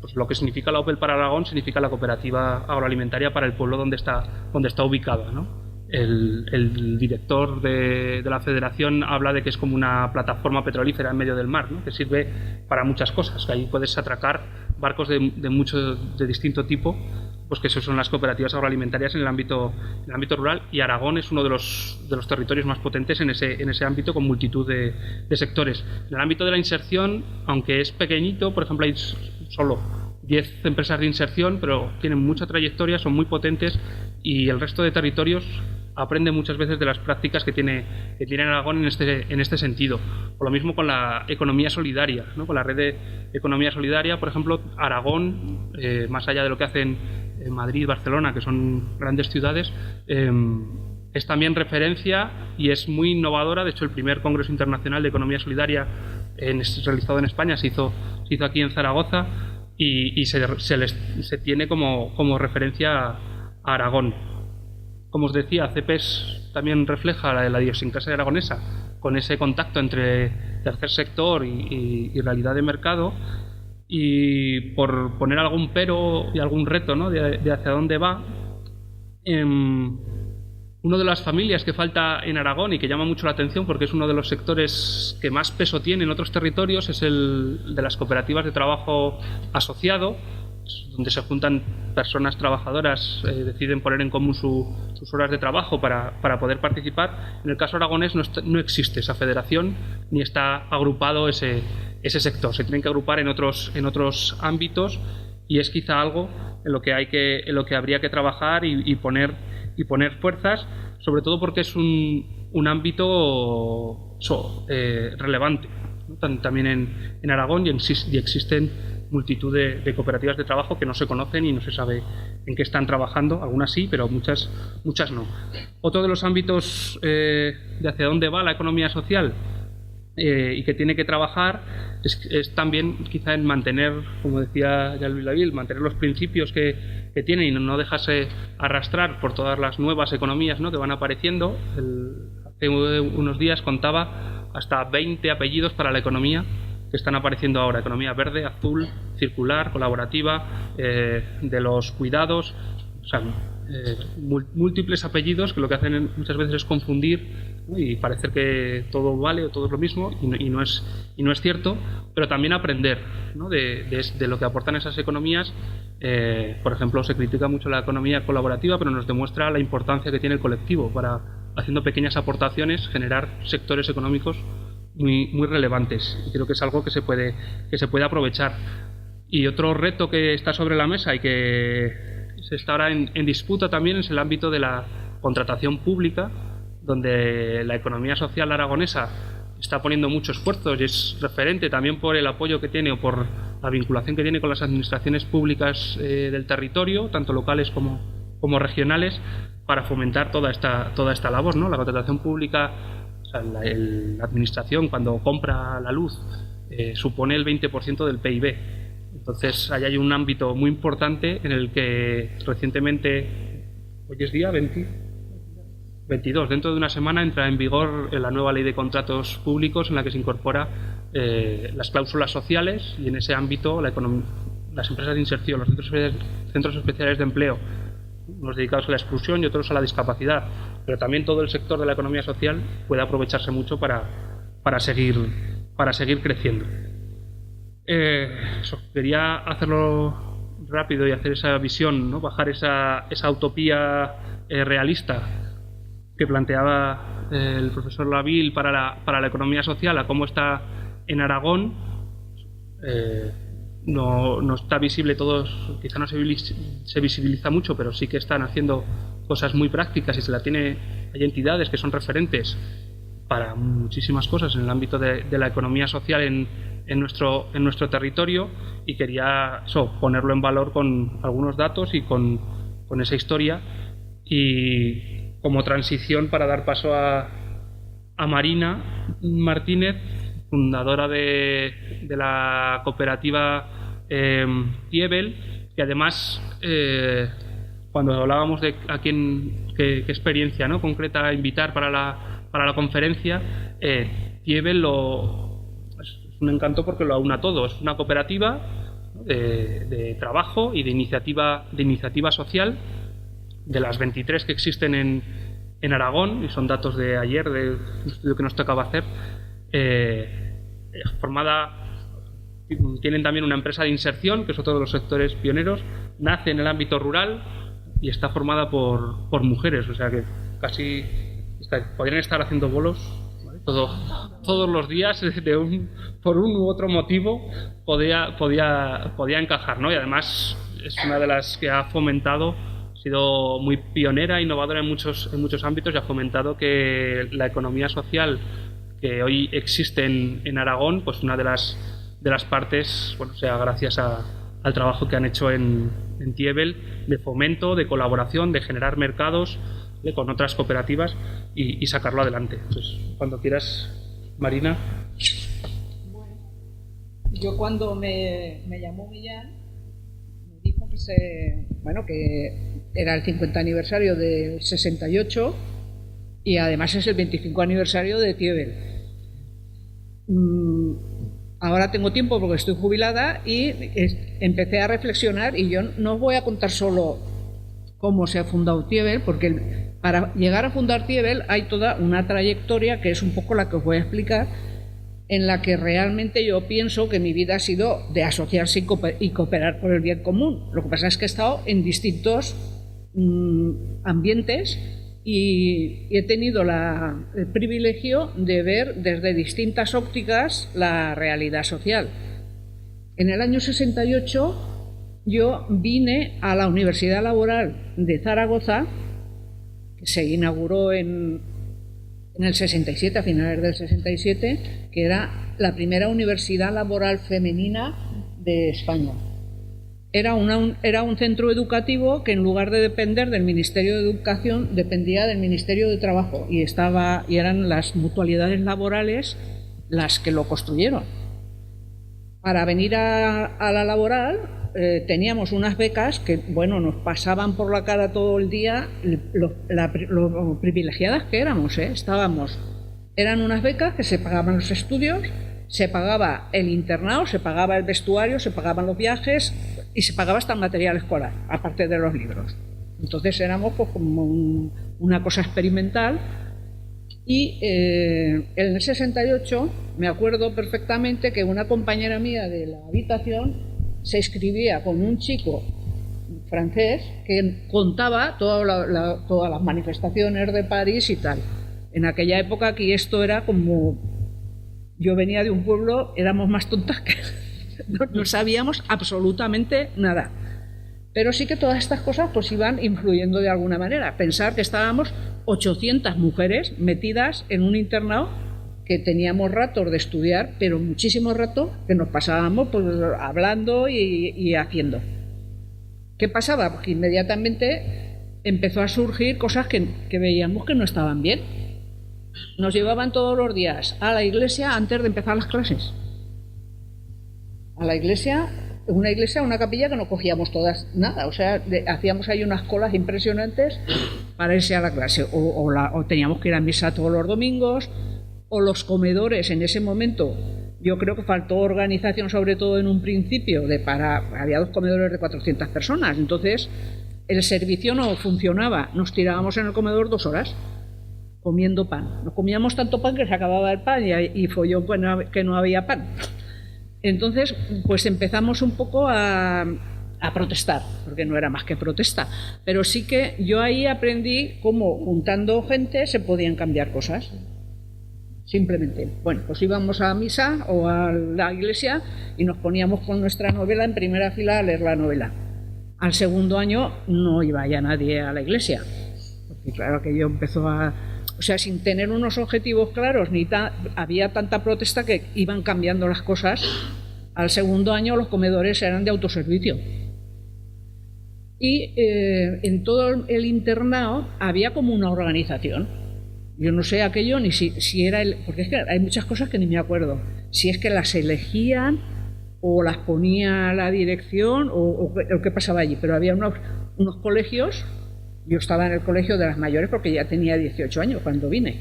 Pues lo que significa la Opel para Aragón significa la cooperativa agroalimentaria para el pueblo donde está ubicada, ¿no? El director de la federación habla de que es como una plataforma petrolífera en medio del mar, ¿no?, que sirve para muchas cosas, que ahí puedes atracar barcos de distinto tipo, pues que eso son las cooperativas agroalimentarias en el ámbito rural. Y Aragón es uno de los territorios más potentes en ese ámbito, con multitud de sectores. En el ámbito de la inserción, aunque es pequeñito, por ejemplo, hay solo 10 empresas de inserción, pero tienen mucha trayectoria, son muy potentes, y el resto de territorios aprende muchas veces de las prácticas que tiene Aragón en este sentido. Por lo mismo con la economía solidaria, ¿no?, con la red de economía solidaria. Por ejemplo, Aragón, más allá de lo que hacen Madrid, Barcelona, que son grandes ciudades, es también referencia y es muy innovadora. De hecho, el primer Congreso Internacional de Economía Solidaria realizado en España se hizo aquí en Zaragoza, y se tiene como referencia a Aragón. Como os decía, CEPES también refleja la idiosincrasia aragonesa, con ese contacto entre tercer sector y realidad de mercado. Y por poner algún pero y algún reto, ¿no?, de hacia dónde va, una de las familias que falta en Aragón y que llama mucho la atención porque es uno de los sectores que más peso tiene en otros territorios es el de las cooperativas de trabajo asociado, donde se juntan personas trabajadoras, deciden poner en común sus horas de trabajo para poder participar. En el caso aragonés no existe esa federación ni está agrupado ese sector. Se tienen que agrupar en otros ámbitos, y es quizá algo en lo que habría que trabajar y poner fuerzas, sobre todo porque es un ámbito relevante, ¿no?, también en Aragón, y existen multitud de cooperativas de trabajo que no se conocen y no se sabe en qué están trabajando. Algunas sí, pero muchas no. Otro de los ámbitos de hacia dónde va la economía social y que tiene que trabajar es también quizá en mantener, como decía ya Luis Laville, mantener los principios que tiene y no dejarse arrastrar por todas las nuevas economías, ¿no?, que van apareciendo. Hace unos días contaba hasta 20 apellidos para la economía que están apareciendo ahora: economía verde, azul, circular, colaborativa, de los cuidados. O sea, múltiples apellidos que lo que hacen muchas veces es confundir, ¿no?, y parecer que todo vale o todo es lo mismo, y no es cierto. Pero también aprender, ¿no?, de lo que aportan esas economías. Por ejemplo, se critica mucho la economía colaborativa, pero nos demuestra la importancia que tiene el colectivo para, haciendo pequeñas aportaciones, generar sectores económicos muy relevantes. Y creo que es algo que se puede aprovechar. Y otro reto que está sobre la mesa y que se está ahora en disputa también es el ámbito de la contratación pública, donde la economía social aragonesa está poniendo mucho esfuerzo y es referente también por el apoyo que tiene o por la vinculación que tiene con las administraciones públicas del territorio, tanto locales como regionales, para fomentar toda esta labor, ¿no? La contratación pública, o sea, la administración cuando compra la luz supone el 20% del PIB. Entonces ahí hay un ámbito muy importante en el que recientemente, hoy es día 22, dentro de una semana entra en vigor la nueva ley de contratos públicos en la que se incorpora las cláusulas sociales, y en ese ámbito las empresas de inserción, los centros especiales de empleo, unos dedicados a la exclusión y otros a la discapacidad, pero también todo el sector de la economía social puede aprovecharse mucho para seguir creciendo. Quería hacerlo rápido y hacer esa visión, ¿no? Bajar esa utopía realista que planteaba el profesor Laville para la economía social, a cómo está en Aragón. No está visible, quizá no se visibiliza mucho, pero sí que están haciendo cosas muy prácticas y hay entidades que son referentes para muchísimas cosas en el ámbito de la economía social en nuestro territorio, y quería ponerlo en valor con algunos datos y con esa historia, y como transición para dar paso a Marina Martínez, fundadora de la cooperativa Tiebel, que además cuando hablábamos de a qué experiencia, ¿no?, concreta invitar para la conferencia, Tiebel es un encanto porque lo aúna todo. Es una cooperativa de trabajo y de iniciativa social, de las 23 que existen en Aragón, y son datos de ayer, de un estudio que nos tocaba hacer, tienen también una empresa de inserción, que es otro de los sectores pioneros, nace en el ámbito rural y está formada por mujeres, o sea que casi podrían estar haciendo bolos, ¿vale?, todos los días, por un u otro motivo podía encajar, ¿no? Y además es una de las que ha fomentado, ha sido muy pionera, innovadora en muchos ámbitos, y ha fomentado que la economía social que hoy existe en Aragón, pues una de las partes, sea gracias al trabajo que han hecho en Tiebel, de fomento, de colaboración, de generar mercados con otras cooperativas y sacarlo adelante. Entonces, cuando quieras, Marina. Bueno, yo cuando me llamó Millán, me dijo que era el 50 aniversario del 68 y además es el 25 aniversario de Tiebel. Ahora tengo tiempo porque estoy jubilada y empecé a reflexionar, y yo no os voy a contar solo cómo se ha fundado Tiebel, porque para llegar a fundar Tiebel hay toda una trayectoria que es un poco la que os voy a explicar, en la que realmente yo pienso que mi vida ha sido de asociarse y cooperar por el bien común. Lo que pasa es que he estado en distintos ambientes y he tenido el privilegio de ver desde distintas ópticas la realidad social. En el año 68 yo vine a la Universidad Laboral de Zaragoza, que se inauguró en el 67, a finales del 67, que era la primera universidad laboral femenina de España. Era un centro educativo que, en lugar de depender del Ministerio de Educación, dependía del Ministerio de Trabajo, y eran las mutualidades laborales las que lo construyeron. Para venir a la laboral teníamos unas becas que, nos pasaban por la cara todo el día lo privilegiadas que éramos, Eran unas becas que se pagaban los estudios, se pagaba el internado, se pagaba el vestuario, se pagaban los viajes y se pagaba hasta el material escolar, aparte de los libros. Entonces éramos como una cosa experimental. Y en el 68 me acuerdo perfectamente que una compañera mía de la habitación se inscribía con un chico francés que contaba todas las manifestaciones de París y tal. En aquella época aquí esto era como... Yo venía de un pueblo, éramos más tontas que no sabíamos absolutamente nada. Pero sí que todas estas cosas pues iban influyendo de alguna manera. Pensar que estábamos 800 mujeres metidas en un internado, que teníamos ratos de estudiar, pero muchísimo rato que nos pasábamos pues hablando y haciendo. ¿Qué pasaba? Porque inmediatamente empezó a surgir cosas que veíamos que no estaban bien. Nos llevaban todos los días a la iglesia antes de empezar las clases. A la iglesia, una capilla que no cogíamos todas nada, o sea, hacíamos ahí unas colas impresionantes para irse a la clase, o teníamos que ir a misa todos los domingos, o los comedores en ese momento. Yo creo que faltó organización, sobre todo en un principio, había 2 comedores de 400 personas, entonces el servicio no funcionaba, nos tirábamos en el comedor 2 horas comiendo pan. Nos comíamos tanto pan que se acababa el pan y folló que no había pan. Entonces, pues empezamos un poco a protestar, porque no era más que protesta, pero sí que yo ahí aprendí cómo juntando gente se podían cambiar cosas. Simplemente, bueno, pues íbamos a misa o a la iglesia y nos poníamos con nuestra novela en primera fila a leer la novela. Al segundo año no iba ya nadie a la iglesia, porque claro que yo empezó o sea, sin tener unos objetivos claros, había tanta protesta que iban cambiando las cosas. Al segundo año los comedores eran de autoservicio. Y en todo el internado había como una organización. Yo no sé aquello ni si era porque es que hay muchas cosas que ni me acuerdo. Si es que las elegían o las ponía la dirección o qué pasaba allí. Pero había unos colegios. Yo estaba en el colegio de las mayores porque ya tenía 18 años cuando vine.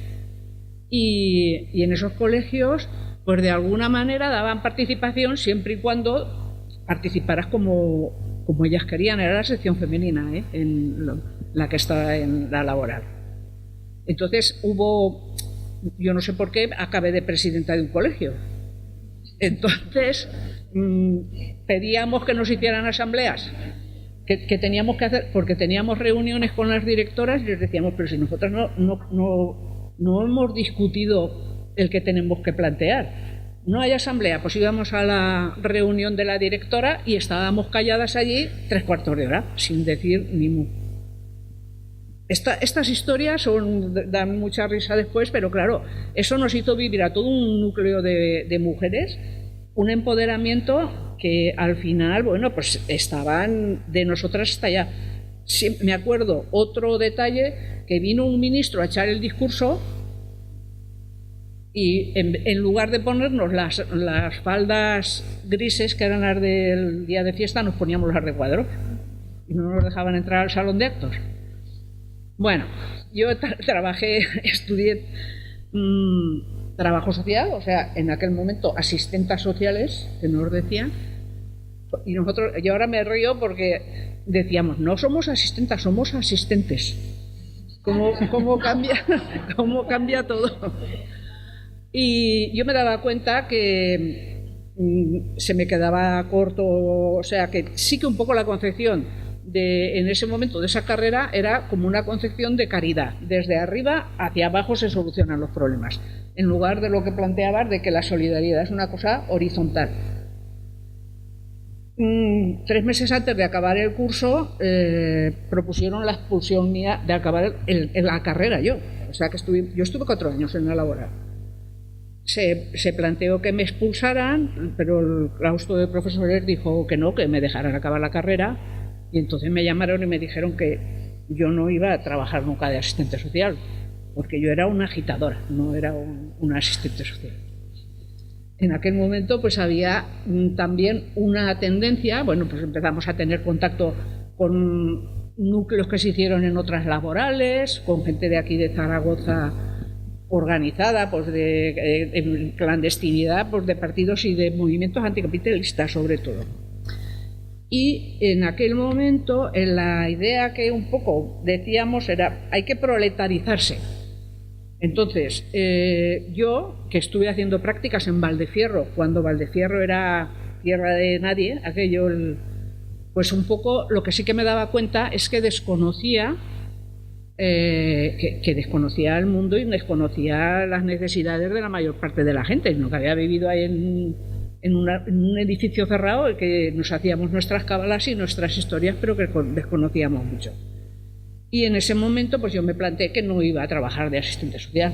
Y en esos colegios, pues de alguna manera daban participación siempre y cuando participaras como ellas querían. Era la sección femenina, en la que estaba en la laboral. Entonces yo no sé por qué, acabé de presidenta de un colegio. Entonces pedíamos que nos hicieran asambleas. Que teníamos que hacer, porque teníamos reuniones con las directoras y les decíamos, pero si nosotros no hemos discutido el que tenemos que plantear. No hay asamblea, pues íbamos a la reunión de la directora y estábamos calladas allí 3/4 de hora, sin decir ni mu. Estas historias dan mucha risa después, pero claro, eso nos hizo vivir a todo un núcleo de mujeres, un empoderamiento que al final, bueno, pues estaban de nosotras hasta allá. Sí, me acuerdo otro detalle, que vino un ministro a echar el discurso y en lugar de ponernos las faldas grises, que eran las del día de fiesta, nos poníamos las de cuadro y no nos dejaban entrar al salón de actos. Bueno, yo estudié trabajo social, o sea, en aquel momento asistentas sociales, que nos decían, y yo ahora me río porque decíamos, no somos asistentas, somos asistentes. ¿Cómo cambia todo? Y yo me daba cuenta que se me quedaba corto, o sea, que sí que un poco la concepción en ese momento de esa carrera era como una concepción de caridad. Desde arriba hacia abajo se solucionan los problemas, en lugar de lo que planteabas de que la solidaridad es una cosa horizontal. 3 meses antes de acabar el curso propusieron la expulsión mía de acabar la carrera yo. O sea que yo estuve 4 años en la laboral. Se planteó que me expulsaran, pero el claustro de profesores dijo que no, que me dejaran acabar la carrera, y entonces me llamaron y me dijeron que yo no iba a trabajar nunca de asistente social, porque yo era una agitadora, no era una asistente social. En aquel momento pues había también una tendencia, bueno, pues empezamos a tener contacto con núcleos que se hicieron en otras laborales, con gente de aquí de Zaragoza organizada, pues en clandestinidad, pues de partidos y de movimientos anticapitalistas sobre todo. Y en aquel momento la idea que un poco decíamos era, hay que proletarizarse. Entonces, yo, que estuve haciendo prácticas en Valdefierro, cuando Valdefierro era tierra de nadie, pues un poco lo que sí que me daba cuenta es que desconocía que desconocía el mundo y desconocía las necesidades de la mayor parte de la gente, ¿no? Que había vivido ahí en un edificio cerrado, que nos hacíamos nuestras cábalas y nuestras historias, pero que desconocíamos mucho. Y en ese momento pues yo me planteé que no iba a trabajar de asistente social,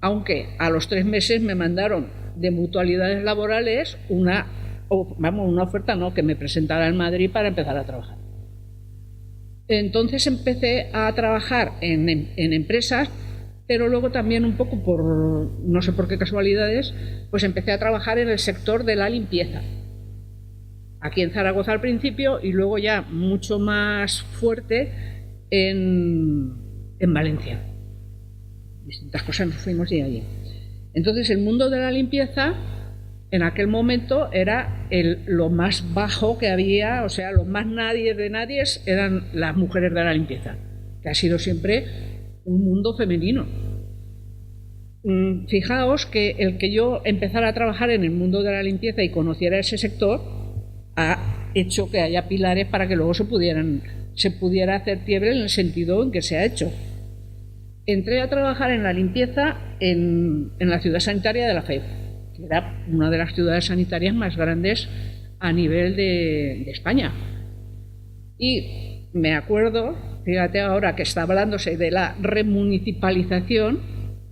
aunque a los 3 meses me mandaron de mutualidades laborales una oferta, no, que me presentara en Madrid para empezar a trabajar. Entonces empecé a trabajar en empresas, pero luego también un poco por, no sé por qué casualidades, pues empecé a trabajar en el sector de la limpieza. Aquí en Zaragoza al principio y luego ya mucho más fuerte en Valencia. Distintas cosas nos fuimos de allí. Entonces el mundo de la limpieza en aquel momento era lo más bajo que había, o sea, lo más nadie de nadie eran las mujeres de la limpieza, que ha sido siempre un mundo femenino. Fijaos que el que yo empezara a trabajar en el mundo de la limpieza y conociera ese sector ha hecho que haya pilares para que luego se pudiera hacer Tiebre en el sentido en que se ha hecho. Entré a trabajar en la limpieza en la ciudad sanitaria de La Fe, que era una de las ciudades sanitarias más grandes a nivel de España. Y me acuerdo, fíjate ahora que está hablándose de la remunicipalización,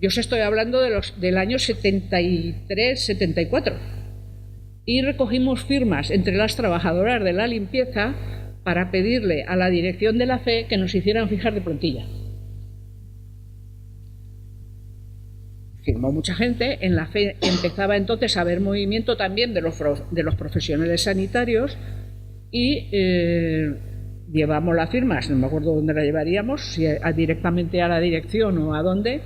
yo os estoy hablando del año 73, 74. Y recogimos firmas entre las trabajadoras de la limpieza para pedirle a la dirección de La Fe que nos hicieran fijar de plantilla. Firmó mucha gente, en La Fe empezaba entonces a haber movimiento también de los profesionales sanitarios y llevamos las firmas, no me acuerdo dónde la llevaríamos, si directamente a la dirección o a dónde,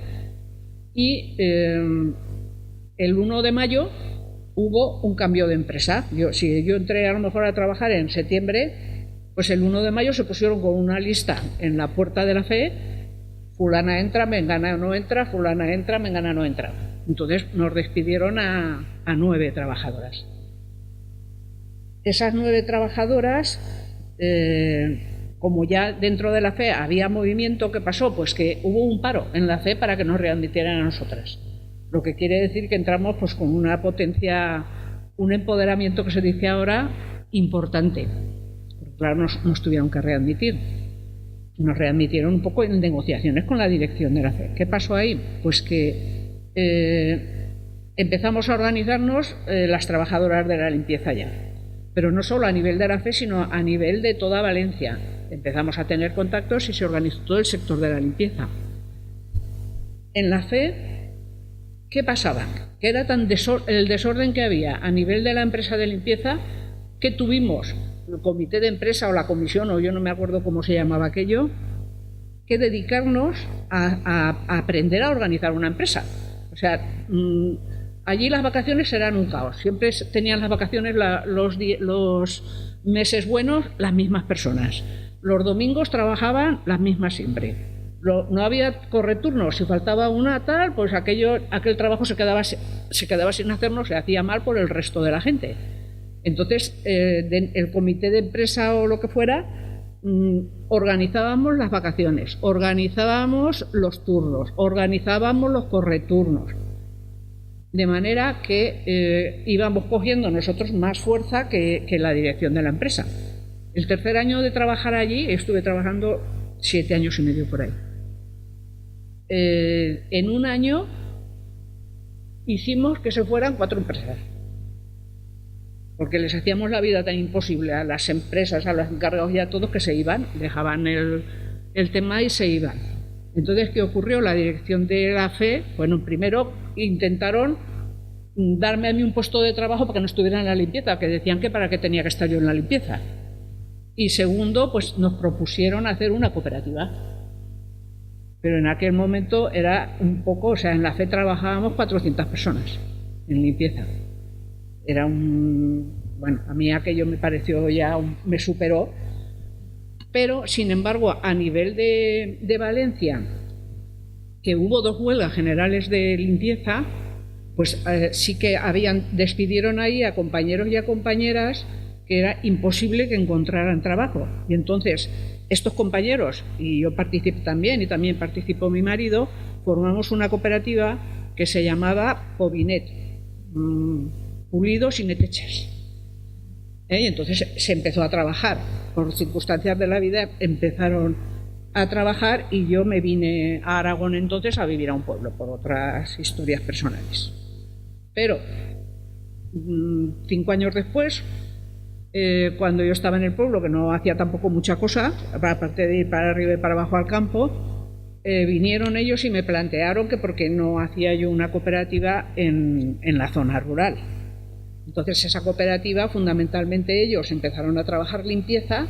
y el 1 de mayo hubo un cambio de empresa. Si yo entré a lo mejor a trabajar en septiembre, pues el 1 de mayo se pusieron con una lista en la puerta de La Fe: fulana entra, mengana no entra, fulana entra, mengana no entra. Entonces nos despidieron a 9 trabajadoras. Esas 9 trabajadoras, como ya dentro de La Fe había movimiento, ¿qué pasó? Pues que hubo un paro en La Fe para que nos readmitieran a nosotras. Lo que quiere decir que entramos pues con una potencia, un empoderamiento que se dice ahora importante. Porque claro, nos tuvieron que readmitir. Nos readmitieron un poco en negociaciones con la dirección de La Fe. ¿Qué pasó ahí? Pues que empezamos a organizarnos las trabajadoras de la limpieza ya. Pero no solo a nivel de La Fe, sino a nivel de toda Valencia. Empezamos a tener contactos y se organizó todo el sector de la limpieza. En La Fe, ¿qué pasaba? Que era tan el desorden que había a nivel de la empresa de limpieza que tuvimos el comité de empresa o la comisión, o yo no me acuerdo cómo se llamaba aquello, que dedicarnos a aprender a organizar una empresa. O sea, allí las vacaciones eran un caos. Siempre tenían las vacaciones los meses buenos las mismas personas. Los domingos trabajaban las mismas siempre. No había correturnos. Si faltaba una tal, pues aquel trabajo se quedaba sin hacernos, se hacía mal por el resto de la gente. Entonces, el comité de empresa o lo que fuera, organizábamos las vacaciones, organizábamos los turnos, organizábamos los correturnos, de manera que íbamos cogiendo nosotros más fuerza que la dirección de la empresa. El tercer año de trabajar allí, estuve trabajando 7 años y medio por ahí. En un año hicimos que se fueran 4 empresas. Porque les hacíamos la vida tan imposible a las empresas, a los encargados y a todos, que se iban, dejaban el tema y se iban. Entonces, ¿qué ocurrió? La dirección de La Fe, bueno, primero intentaron darme a mí un puesto de trabajo para que no estuviera en la limpieza, que decían que para qué tenía que estar yo en la limpieza. Y segundo, pues nos propusieron hacer una cooperativa. Pero en aquel momento era un poco, o sea, en La Fe trabajábamos 400 personas en limpieza. Era bueno, a mí aquello me pareció ya, me superó, pero sin embargo a nivel de Valencia, que hubo 2 huelgas generales de limpieza, pues sí que despidieron ahí a compañeros y a compañeras que era imposible que encontraran trabajo. Y entonces estos compañeros, y yo participé también, y también participó mi marido, formamos una cooperativa que se llamaba Povinet, pulidos y netechas. Y entonces se empezó a trabajar. Por circunstancias de la vida empezaron a trabajar y yo me vine a Aragón entonces a vivir a un pueblo por otras historias personales. Pero 5 años después cuando yo estaba en el pueblo, que no hacía tampoco mucha cosa, aparte de ir para arriba y para abajo al campo, vinieron ellos y me plantearon que por qué no hacía yo una cooperativa en la zona rural. Entonces esa cooperativa, fundamentalmente ellos empezaron a trabajar limpieza,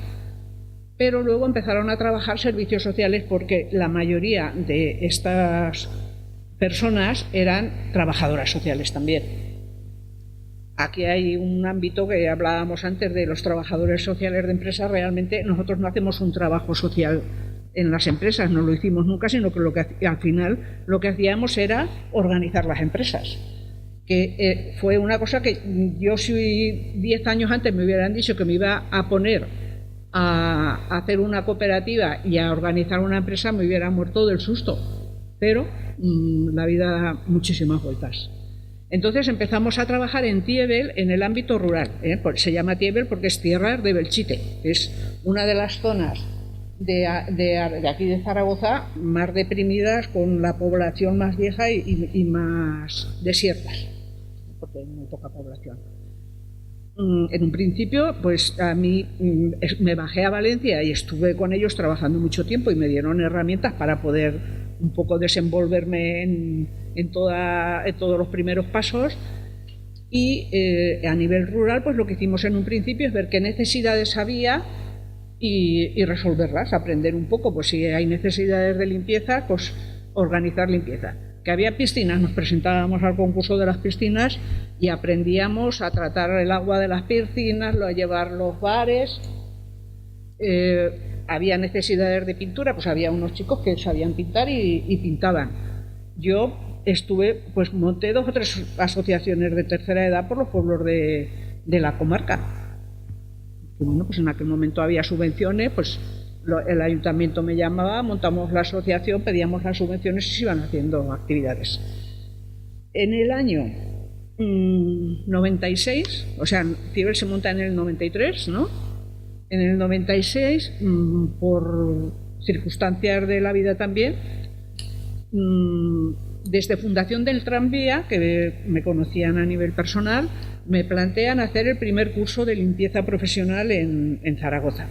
pero luego empezaron a trabajar servicios sociales porque la mayoría de estas personas eran trabajadoras sociales también. Aquí hay un ámbito que hablábamos antes de los trabajadores sociales de empresas. Realmente nosotros no hacemos un trabajo social en las empresas, no lo hicimos nunca, sino que al final lo que hacíamos era organizar las empresas. Que fue una cosa que yo, si 10 años antes me hubieran dicho que me iba a poner a hacer una cooperativa y a organizar una empresa, me hubiera muerto del susto. Pero la vida da muchísimas vueltas. Entonces empezamos a trabajar en Tiebel en el ámbito rural. Se llama Tiebel porque es tierra de Belchite. Es una de las zonas de aquí de Zaragoza más deprimidas, con la población más vieja y más desiertas, porque hay muy poca población. En un principio, pues a mí me bajé a Valencia y estuve con ellos trabajando mucho tiempo y me dieron herramientas para poder un poco desenvolverme en todos los primeros pasos. Y a nivel rural, pues lo que hicimos en un principio es ver qué necesidades había y resolverlas, aprender un poco, pues si hay necesidades de limpieza, pues organizar limpieza. Que había piscinas, nos presentábamos al concurso de las piscinas y aprendíamos a tratar el agua de las piscinas, a llevar los bares. Había necesidades de pintura, pues había unos chicos que sabían pintar y pintaban. Yo pues monté 2 o 3 asociaciones de tercera edad por los pueblos de la comarca. Y bueno, pues en aquel momento había subvenciones, pues el ayuntamiento me llamaba, montamos la asociación, pedíamos las subvenciones y se iban haciendo actividades. En el año 96, o sea, Tiebel se monta en el 93, ¿no? En el 96, por circunstancias de la vida también, desde Fundación del Tranvía, que me conocían a nivel personal, me plantean hacer el primer curso de limpieza profesional en Zaragoza.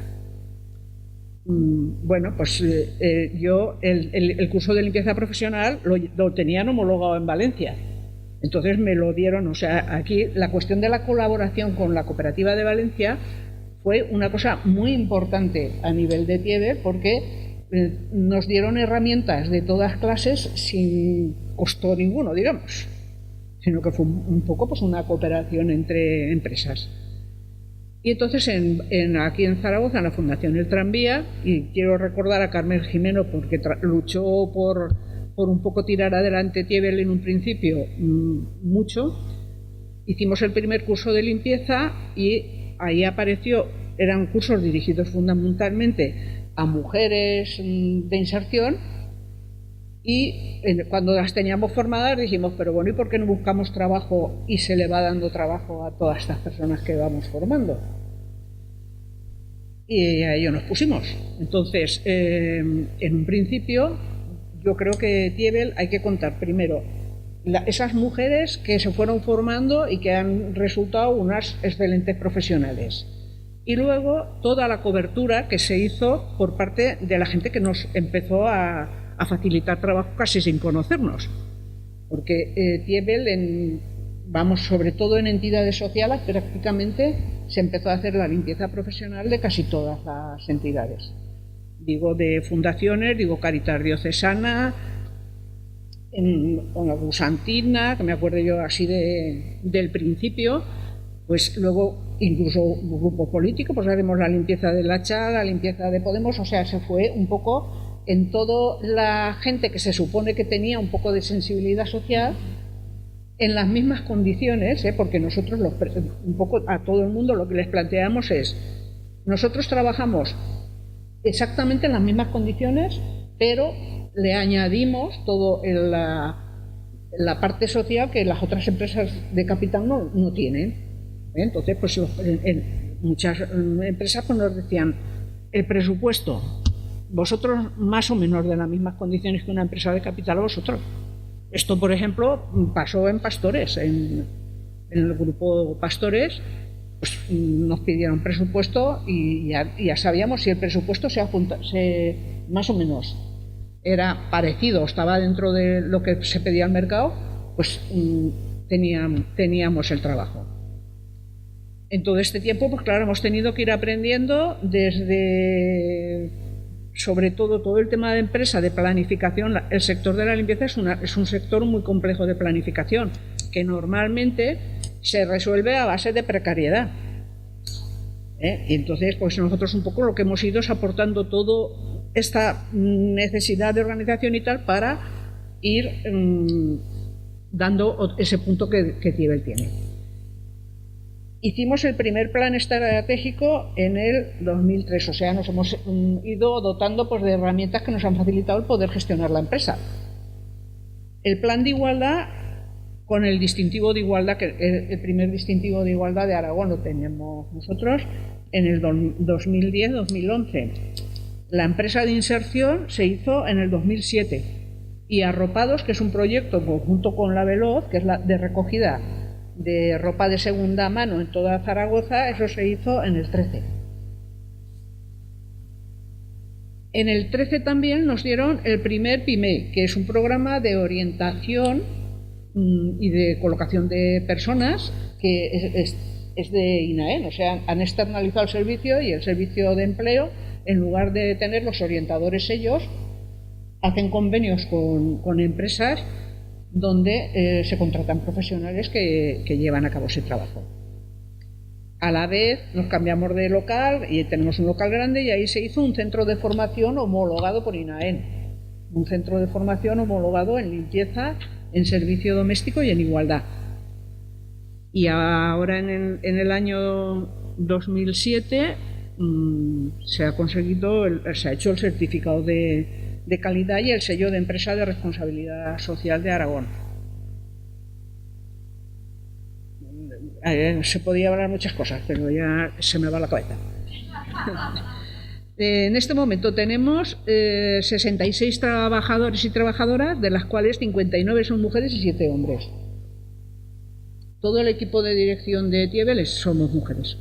Bueno, pues yo el curso de limpieza profesional lo tenían homologado en Valencia. Entonces me lo dieron, o sea, aquí la cuestión de la colaboración con la cooperativa de Valencia fue una cosa muy importante a nivel de Tiebel, porque nos dieron herramientas de todas clases sin costo ninguno, digamos, sino que fue un poco pues una cooperación entre empresas. Y entonces aquí en Zaragoza, en la Fundación El Tranvía, y quiero recordar a Carmen Jimeno porque luchó por un poco tirar adelante Tiebel en un principio mucho, hicimos el primer curso de limpieza y ahí eran cursos dirigidos fundamentalmente a mujeres de inserción, y cuando las teníamos formadas dijimos, pero bueno, ¿y por qué no buscamos trabajo y se le va dando trabajo a todas estas personas que vamos formando? Y a ello nos pusimos. Entonces, en un principio, yo creo que Tiebel hay que contar primero esas mujeres que se fueron formando y que han resultado unas excelentes profesionales. Y luego toda la cobertura que se hizo por parte de la gente que nos empezó a facilitar trabajo casi sin conocernos. Porque Tiebel, sobre todo en entidades sociales, prácticamente se empezó a hacer la limpieza profesional de casi todas las entidades. Digo de fundaciones, digo Caritas Diocesana, o Gusantina, que me acuerdo yo así del principio, pues luego incluso un grupo político, pues haremos la limpieza de la CHA, la limpieza de Podemos, o sea, se fue un poco en toda la gente que se supone que tenía un poco de sensibilidad social, en las mismas condiciones, porque nosotros un poco a todo el mundo lo que les planteamos es, nosotros trabajamos exactamente en las mismas condiciones, pero le añadimos todo la parte social que las otras empresas de capital no tienen. Entonces, pues en muchas empresas pues nos decían, el presupuesto, vosotros más o menos de las mismas condiciones que una empresa de capital vosotros. Esto, por ejemplo, pasó en Pastores, en el grupo Pastores, pues nos pidieron presupuesto y ya sabíamos si el presupuesto más o menos era parecido, estaba dentro de lo que se pedía al mercado, pues teníamos el trabajo. En todo este tiempo, pues claro, hemos tenido que ir aprendiendo sobre todo el tema de empresa, de planificación. El sector de la limpieza es un sector muy complejo de planificación, que normalmente se resuelve a base de precariedad. Y entonces, pues nosotros un poco lo que hemos ido es aportando todo esta necesidad de organización y tal para ir dando ese punto que Tibel tiene. Hicimos el primer plan estratégico en el 2003, o sea, nos hemos ido dotando pues, de herramientas que nos han facilitado el poder gestionar la empresa. El plan de igualdad, con el distintivo de igualdad, que el primer distintivo de igualdad de Aragón lo teníamos nosotros en el 2010-2011. La empresa de inserción se hizo en el 2007 y Arropados, que es un proyecto pues, junto con la Veloz, que es la de recogida de ropa de segunda mano en toda Zaragoza, eso se hizo en el 13. En el 13 también nos dieron el primer PIME, que es un programa de orientación y de colocación de personas que es de INAEN, o sea, han externalizado el servicio y el servicio de empleo, en lugar de tener los orientadores ellos, hacen convenios con empresas donde se contratan profesionales que llevan a cabo ese trabajo. A la vez nos cambiamos de local y tenemos un local grande y ahí se hizo un centro de formación homologado por INAEN, un centro de formación homologado en limpieza, en servicio doméstico y en igualdad. Y ahora en el año 2007 se ha hecho el certificado de calidad y el sello de empresa de responsabilidad social de Aragón. Se podía hablar muchas cosas, pero ya se me va la cabeza. En este momento tenemos 66 trabajadores y trabajadoras, de las cuales 59 son mujeres y 7 hombres. Todo el equipo de dirección de Tibel somos mujeres.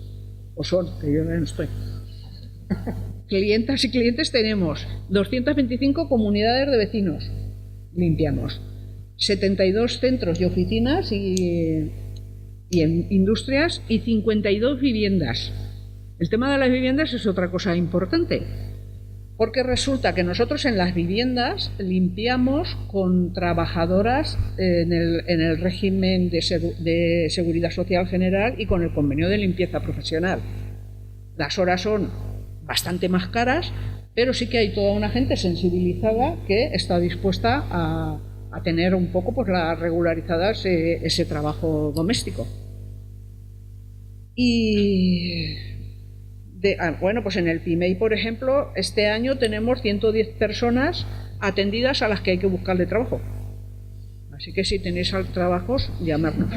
O son, que yo no estoy. Clientas y clientes tenemos 225 comunidades de vecinos, limpiamos, 72 centros y oficinas y en industrias y 52 viviendas. El tema de las viviendas es otra cosa importante, porque resulta que nosotros en las viviendas limpiamos con trabajadoras en el régimen de seguridad social general y con el convenio de limpieza profesional. Las horas son bastante más caras, pero sí que hay toda una gente sensibilizada que está dispuesta a tener un poco pues, regularizada ese trabajo doméstico. Y bueno, pues en el PIMEI, por ejemplo, este año tenemos 110 personas atendidas a las que hay que buscarle trabajo. Así que si tenéis trabajos, llamadnos.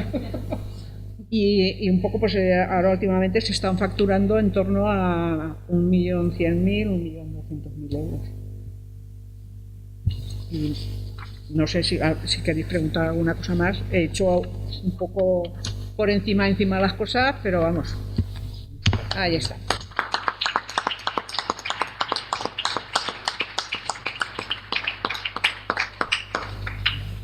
Y un poco, pues ahora últimamente se están facturando en torno a 1.100.000, 1.200.000 euros. Y no sé si queréis preguntar alguna cosa más. He hecho un poco por encima las cosas, pero vamos. Ahí está.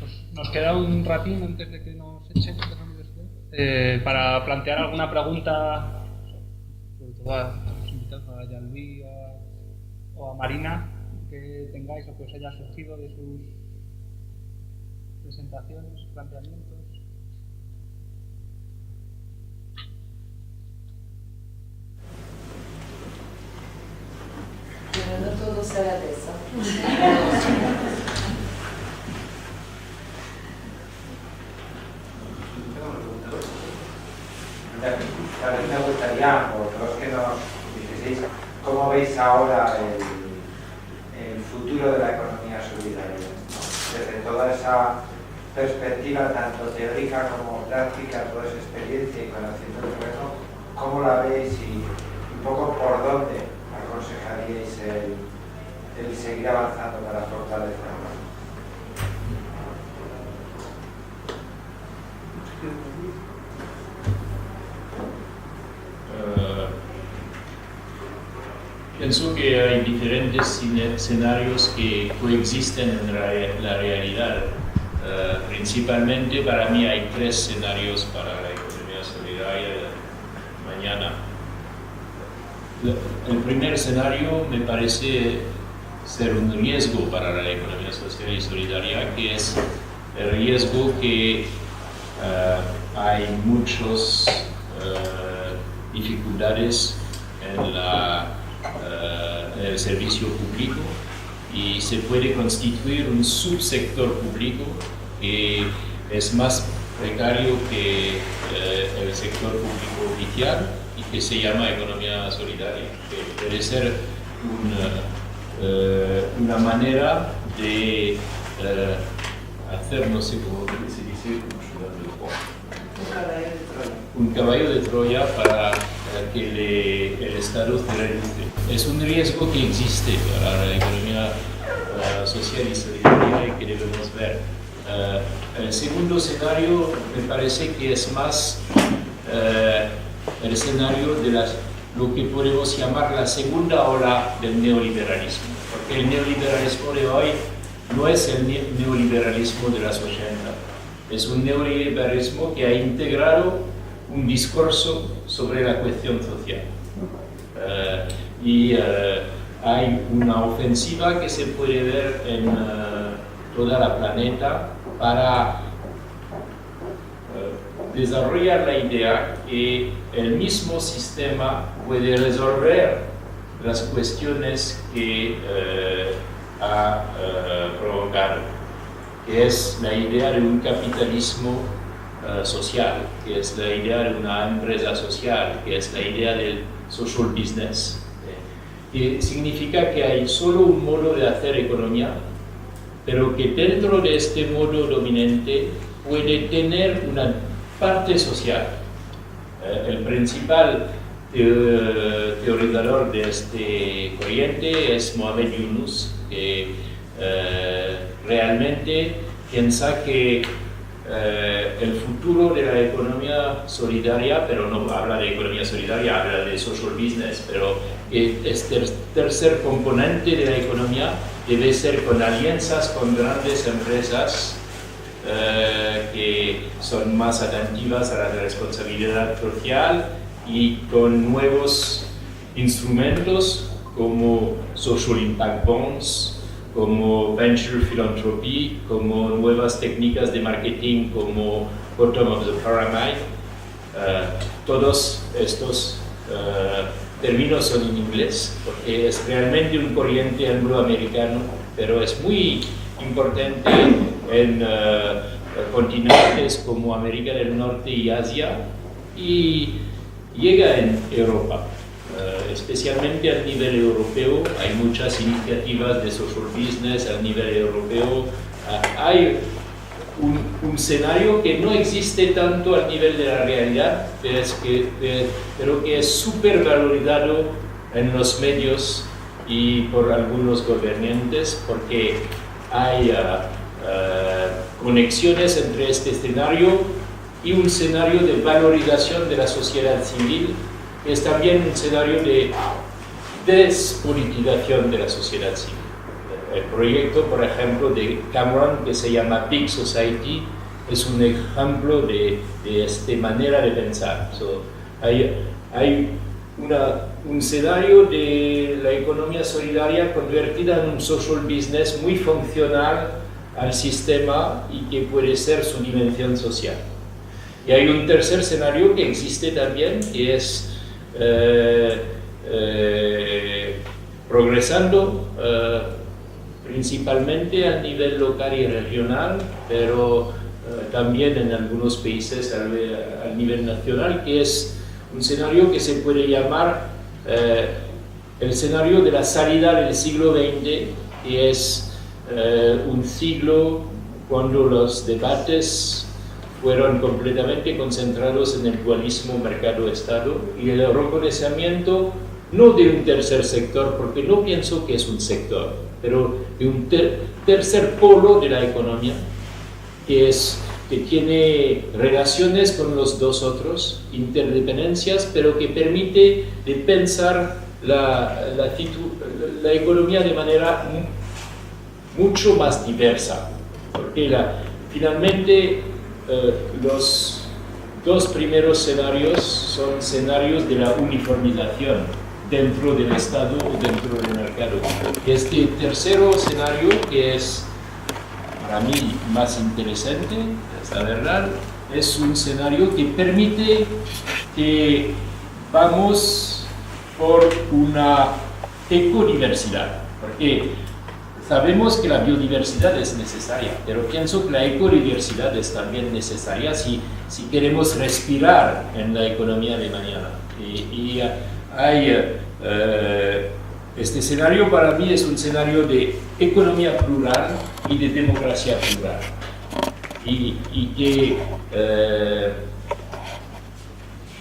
Pues nos queda un ratín antes de que nos echen de la universidad para plantear alguna pregunta, sobre todo a los invitados, a Yalví o a Marina, que tengáis o que os haya surgido de sus presentaciones, planteamientos. Pero no todo será de eso. A mí me gustaría, vosotros que nos dijeseis, ¿cómo veis ahora el futuro de la economía solidaria? Desde toda esa perspectiva, tanto teórica como práctica, toda esa experiencia y conocimiento del terreno, ¿cómo la veis y un poco por dónde aconsejaríais el seguir avanzando para fortalecerlo? pienso que hay diferentes escenarios que coexisten en la realidad. Principalmente para mí hay 3 escenarios para la economía solidaria de mañana. El primer escenario me parece ser un riesgo para la economía social y solidaria, que es el riesgo que hay muchas dificultades en el servicio público y se puede constituir un subsector público que es más precario que el sector público oficial y que se llama economía solidaria, que puede ser una manera de hacer, no sé cómo se dice, un caballo de Troya para que el Estado se reduce. Es un riesgo que existe para la economía social y solidaria y que debemos ver. El segundo escenario me parece que es más el escenario de lo que podemos llamar la segunda ola del neoliberalismo, porque el neoliberalismo de hoy no es el neoliberalismo de las 80, es un neoliberalismo que ha integrado un discurso sobre la cuestión social. Hay una ofensiva que se puede ver en toda la planeta para desarrollar la idea que el mismo sistema puede resolver las cuestiones que ha provocado, que es la idea de un capitalismo social, que es la idea de una empresa social, que es la idea del social business, que significa que hay solo un modo de hacer economía, pero que dentro de este modo dominante puede tener una parte social. El principal teorizador de este corriente es Mohamed Yunus, que realmente piensa que el futuro de la economía solidaria, pero no habla de economía solidaria, habla de social business, pero este tercer componente de la economía debe ser con alianzas con grandes empresas que son más atentivas a la responsabilidad social y con nuevos instrumentos como social impact bonds, como venture philanthropy, como nuevas técnicas de marketing como bottom of the pyramid. Todos estos términos son en inglés porque es realmente un corriente angloamericano, pero es muy importante en continentes como América del Norte y Asia, y llega en Europa. Especialmente a nivel europeo, hay muchas iniciativas de social business a nivel europeo. Hay un escenario que no existe tanto al nivel de la realidad, pero que es súper valorizado en los medios y por algunos gobernantes, porque hay conexiones entre este escenario y un escenario de valorización de la sociedad civil, que es también un escenario de despolitización de la sociedad civil. El proyecto, por ejemplo, de Cameron, que se llama Big Society, es un ejemplo de esta manera de pensar. Hay un escenario de la economía solidaria convertida en un social business muy funcional al sistema y que puede ser su dimensión social. Y hay un tercer escenario que existe también, que es progresando principalmente a nivel local y regional, pero también en algunos países a nivel nacional, que es un escenario que se puede llamar el escenario de la salida del siglo XX, que es un siglo cuando los debates fueron completamente concentrados en el dualismo mercado-estado y el reconocimiento no de un tercer sector, porque no pienso que es un sector, pero de un tercer polo de la economía, que tiene relaciones con los dos otros, interdependencias, pero que permite de pensar la economía de manera mucho más diversa, porque finalmente los dos primeros escenarios son escenarios de la uniformización dentro del Estado o dentro del mercado. Este tercero escenario, que es para mí más interesante, es la verdad, es un escenario que permite que vamos por una ecodiversidad, porque sabemos que la biodiversidad es necesaria, pero pienso que la ecodiversidad es también necesaria si queremos respirar en la economía de mañana. Y hay, este escenario para mí es un escenario de economía plural y de democracia plural. Y que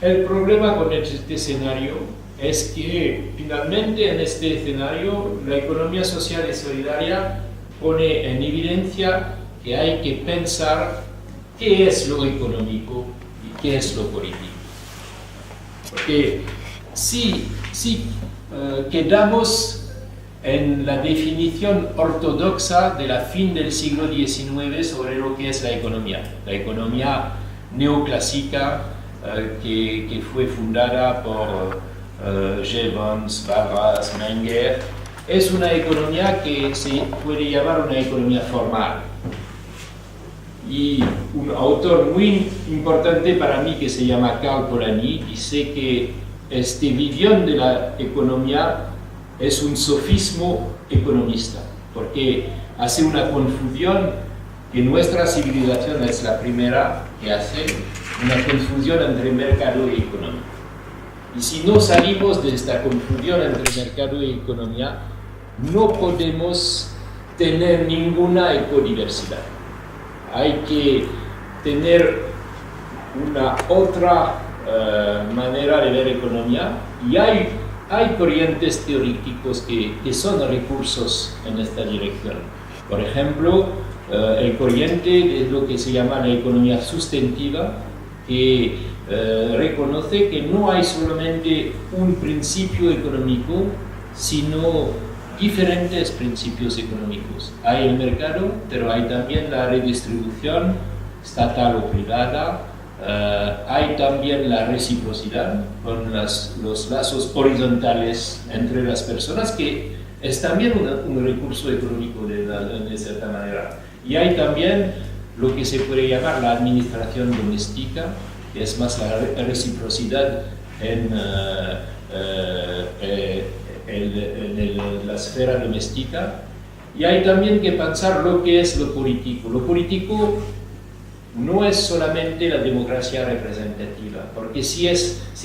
el problema con este escenario es que finalmente en este escenario la economía social y solidaria pone en evidencia que hay que pensar qué es lo económico y qué es lo político. Porque si quedamos en la definición ortodoxa de la fin del siglo XIX sobre lo que es la economía neoclásica que fue fundada por Jevons, Barras, Menger, es una economía que se puede llamar una economía formal. Y un autor muy importante para mí que se llama Karl Polanyi dice que este visión de la economía es un sofismo economista, porque hace una confusión que nuestra civilización es la primera que hace, una confusión entre mercado y economía. Y si no salimos de esta confusión entre mercado y economía, no podemos tener ninguna ecodiversidad. Hay que tener una otra manera de ver economía, y hay corrientes teóricos que son recursos en esta dirección. Por ejemplo, el corriente de lo que se llama la economía sustantiva, que reconoce que no hay solamente un principio económico, sino diferentes principios económicos. Hay el mercado, pero hay también la redistribución estatal o privada. Hay también la reciprocidad con los lazos horizontales entre las personas, que es también un recurso económico de cierta manera. Y hay también lo que se puede llamar la administración doméstica, que es más la reciprocidad en la esfera doméstica. Y hay también que pensar lo que es lo político. Lo político no es solamente la democracia representativa, porque si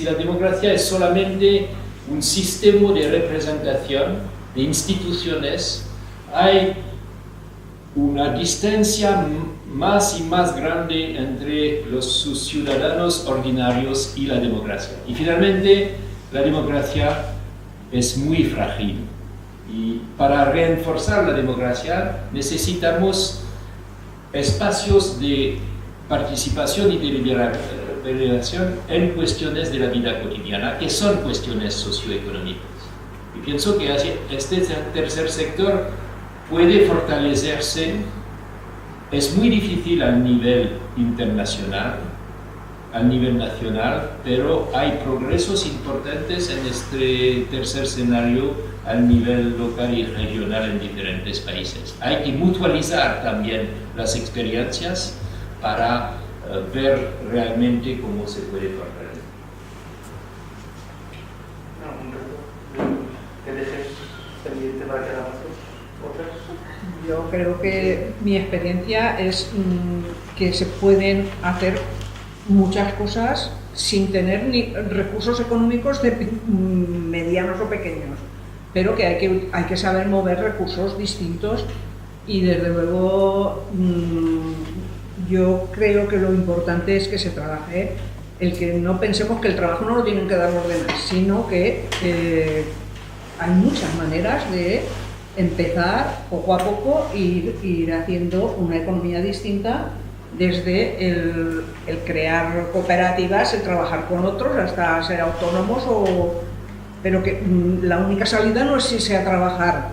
la democracia es solamente un sistema de representación de instituciones, hay una distancia más y más grande entre sus ciudadanos ordinarios y la democracia. Y finalmente, la democracia es muy frágil. Y para reforzar la democracia necesitamos espacios de participación y deliberación en cuestiones de la vida cotidiana, que son cuestiones socioeconómicas. Y pienso que este tercer sector puede fortalecerse. Es muy difícil al nivel internacional, al nivel nacional, pero hay progresos importantes en este tercer escenario al nivel local y regional en diferentes países. Hay que mutualizar también las experiencias para ver realmente cómo se puede fortalecer. ¿Qué dejes pendiente para que hagamos otras? Yo creo que mi experiencia es que se pueden hacer muchas cosas sin tener ni recursos económicos medianos o pequeños, pero que hay que saber mover recursos distintos, y desde luego yo creo que lo importante es que se trabaje, el que no pensemos que el trabajo no lo tienen que dar los demás, sino que hay muchas maneras de empezar poco a poco e ir haciendo una economía distinta, desde el crear cooperativas, el trabajar con otros, hasta ser autónomos pero que la única salida no es irse a trabajar,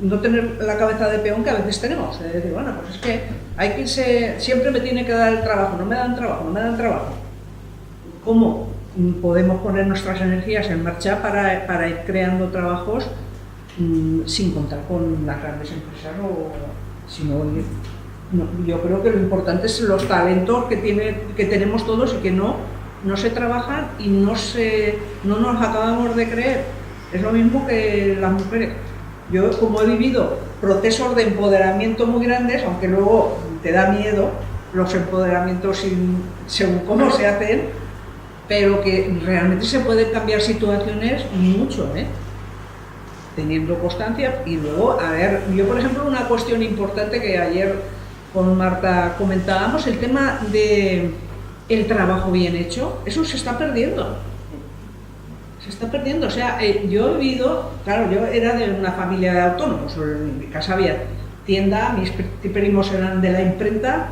no tener la cabeza de peón que a veces tenemos, es decir, bueno, pues es que hay que irse, siempre me tiene que dar el trabajo, no me dan trabajo. ¿Cómo podemos poner nuestras energías en marcha para ir creando trabajos sin contar con las grandes empresas? Yo creo que lo importante es los talentos que tenemos todos y que no se trabajan y no nos acabamos de creer. Es lo mismo que las mujeres. Yo, como he vivido procesos de empoderamiento muy grandes, aunque luego te da miedo los empoderamientos según cómo se hacen, pero que realmente se pueden cambiar situaciones mucho, teniendo constancia. Y luego, a ver, yo por ejemplo, una cuestión importante que ayer con Marta comentábamos, el tema de el trabajo bien hecho, eso se está perdiendo. O sea, yo he vivido, claro, yo era de una familia de autónomos, en mi casa había tienda, mis primos eran de la imprenta,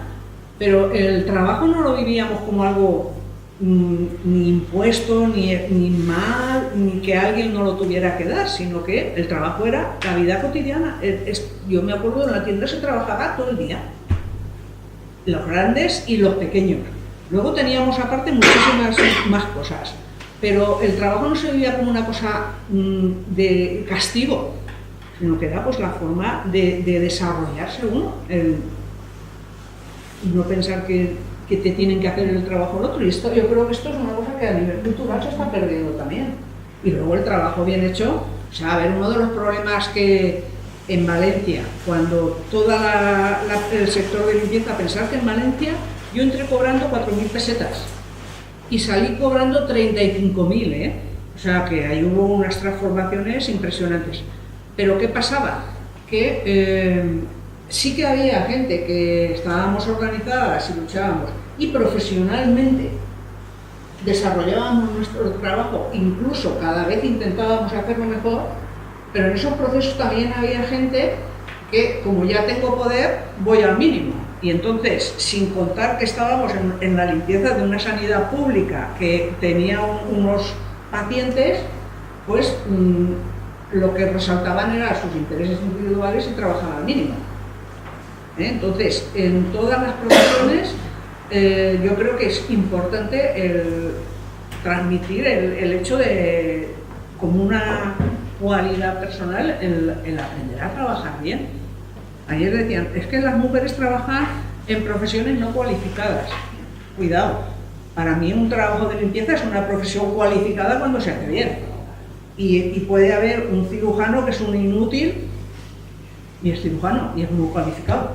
pero el trabajo no lo vivíamos como algo ni impuesto, ni mal, ni que alguien no lo tuviera que dar, sino que el trabajo era la vida cotidiana. Yo me acuerdo, en la tienda se trabajaba todo el día, los grandes y los pequeños. Luego teníamos aparte muchísimas más cosas, pero el trabajo no se vivía como una cosa de castigo, sino que era pues la forma de desarrollarse uno, no pensar que te tienen que hacer el trabajo el otro. Y esto, yo creo que esto es una cosa que a nivel cultural se está perdiendo también. Y luego el trabajo bien hecho, o sea, a ver, uno de los problemas que en Valencia, cuando todo el sector de limpieza, pensar que en Valencia yo entré cobrando 4.000 pesetas y salí cobrando 35.000, o sea que ahí hubo unas transformaciones impresionantes. Pero ¿qué pasaba? Que sí que había gente que estábamos organizadas y luchábamos y profesionalmente desarrollábamos nuestro trabajo, incluso cada vez intentábamos hacerlo mejor, pero en esos procesos también había gente que, como ya tengo poder, voy al mínimo. Y entonces, sin contar que estábamos en la limpieza de una sanidad pública que tenía unos pacientes, pues lo que resaltaban eran sus intereses individuales y trabajaban al mínimo. Entonces, en todas las profesiones, yo creo que es importante el transmitir el hecho de, como una cualidad personal, el aprender a trabajar bien. Ayer decían, es que las mujeres trabajan en profesiones no cualificadas. Cuidado, para mí un trabajo de limpieza es una profesión cualificada cuando se hace bien. Y puede haber un cirujano que es un inútil y es cirujano y es muy cualificado.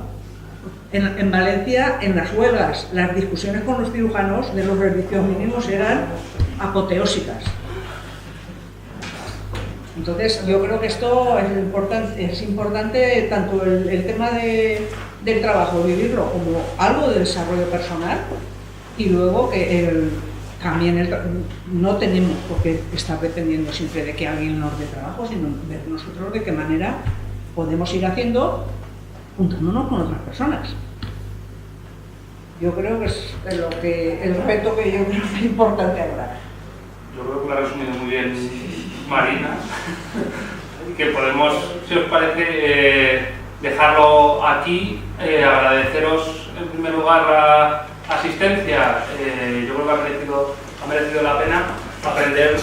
En Valencia, en las huelgas, las discusiones con los cirujanos de los servicios mínimos eran apoteósicas. Entonces, yo creo que esto es importante tanto el tema del trabajo, vivirlo como algo de desarrollo personal, y luego que también no tenemos por qué estar dependiendo siempre de que alguien nos dé trabajo, sino de nosotros de qué manera podemos ir haciendo juntándonos con otras personas. Yo creo que es el reto que yo creo que es importante ahora. Yo creo que lo ha resumido muy bien Marina, que podemos, si os parece, dejarlo aquí. Agradeceros en primer lugar la asistencia. Yo creo que ha merecido la pena aprender.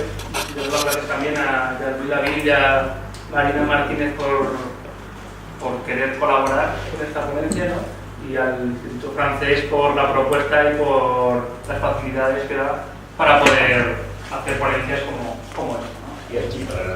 Yo doy las gracias también a Luis David y a Marina Martínez por querer colaborar con esta ponencia, ¿no? Y al Instituto Francés por la propuesta y por las facilidades que da para poder hacer ponencias como esta, ¿no? Y aquí para la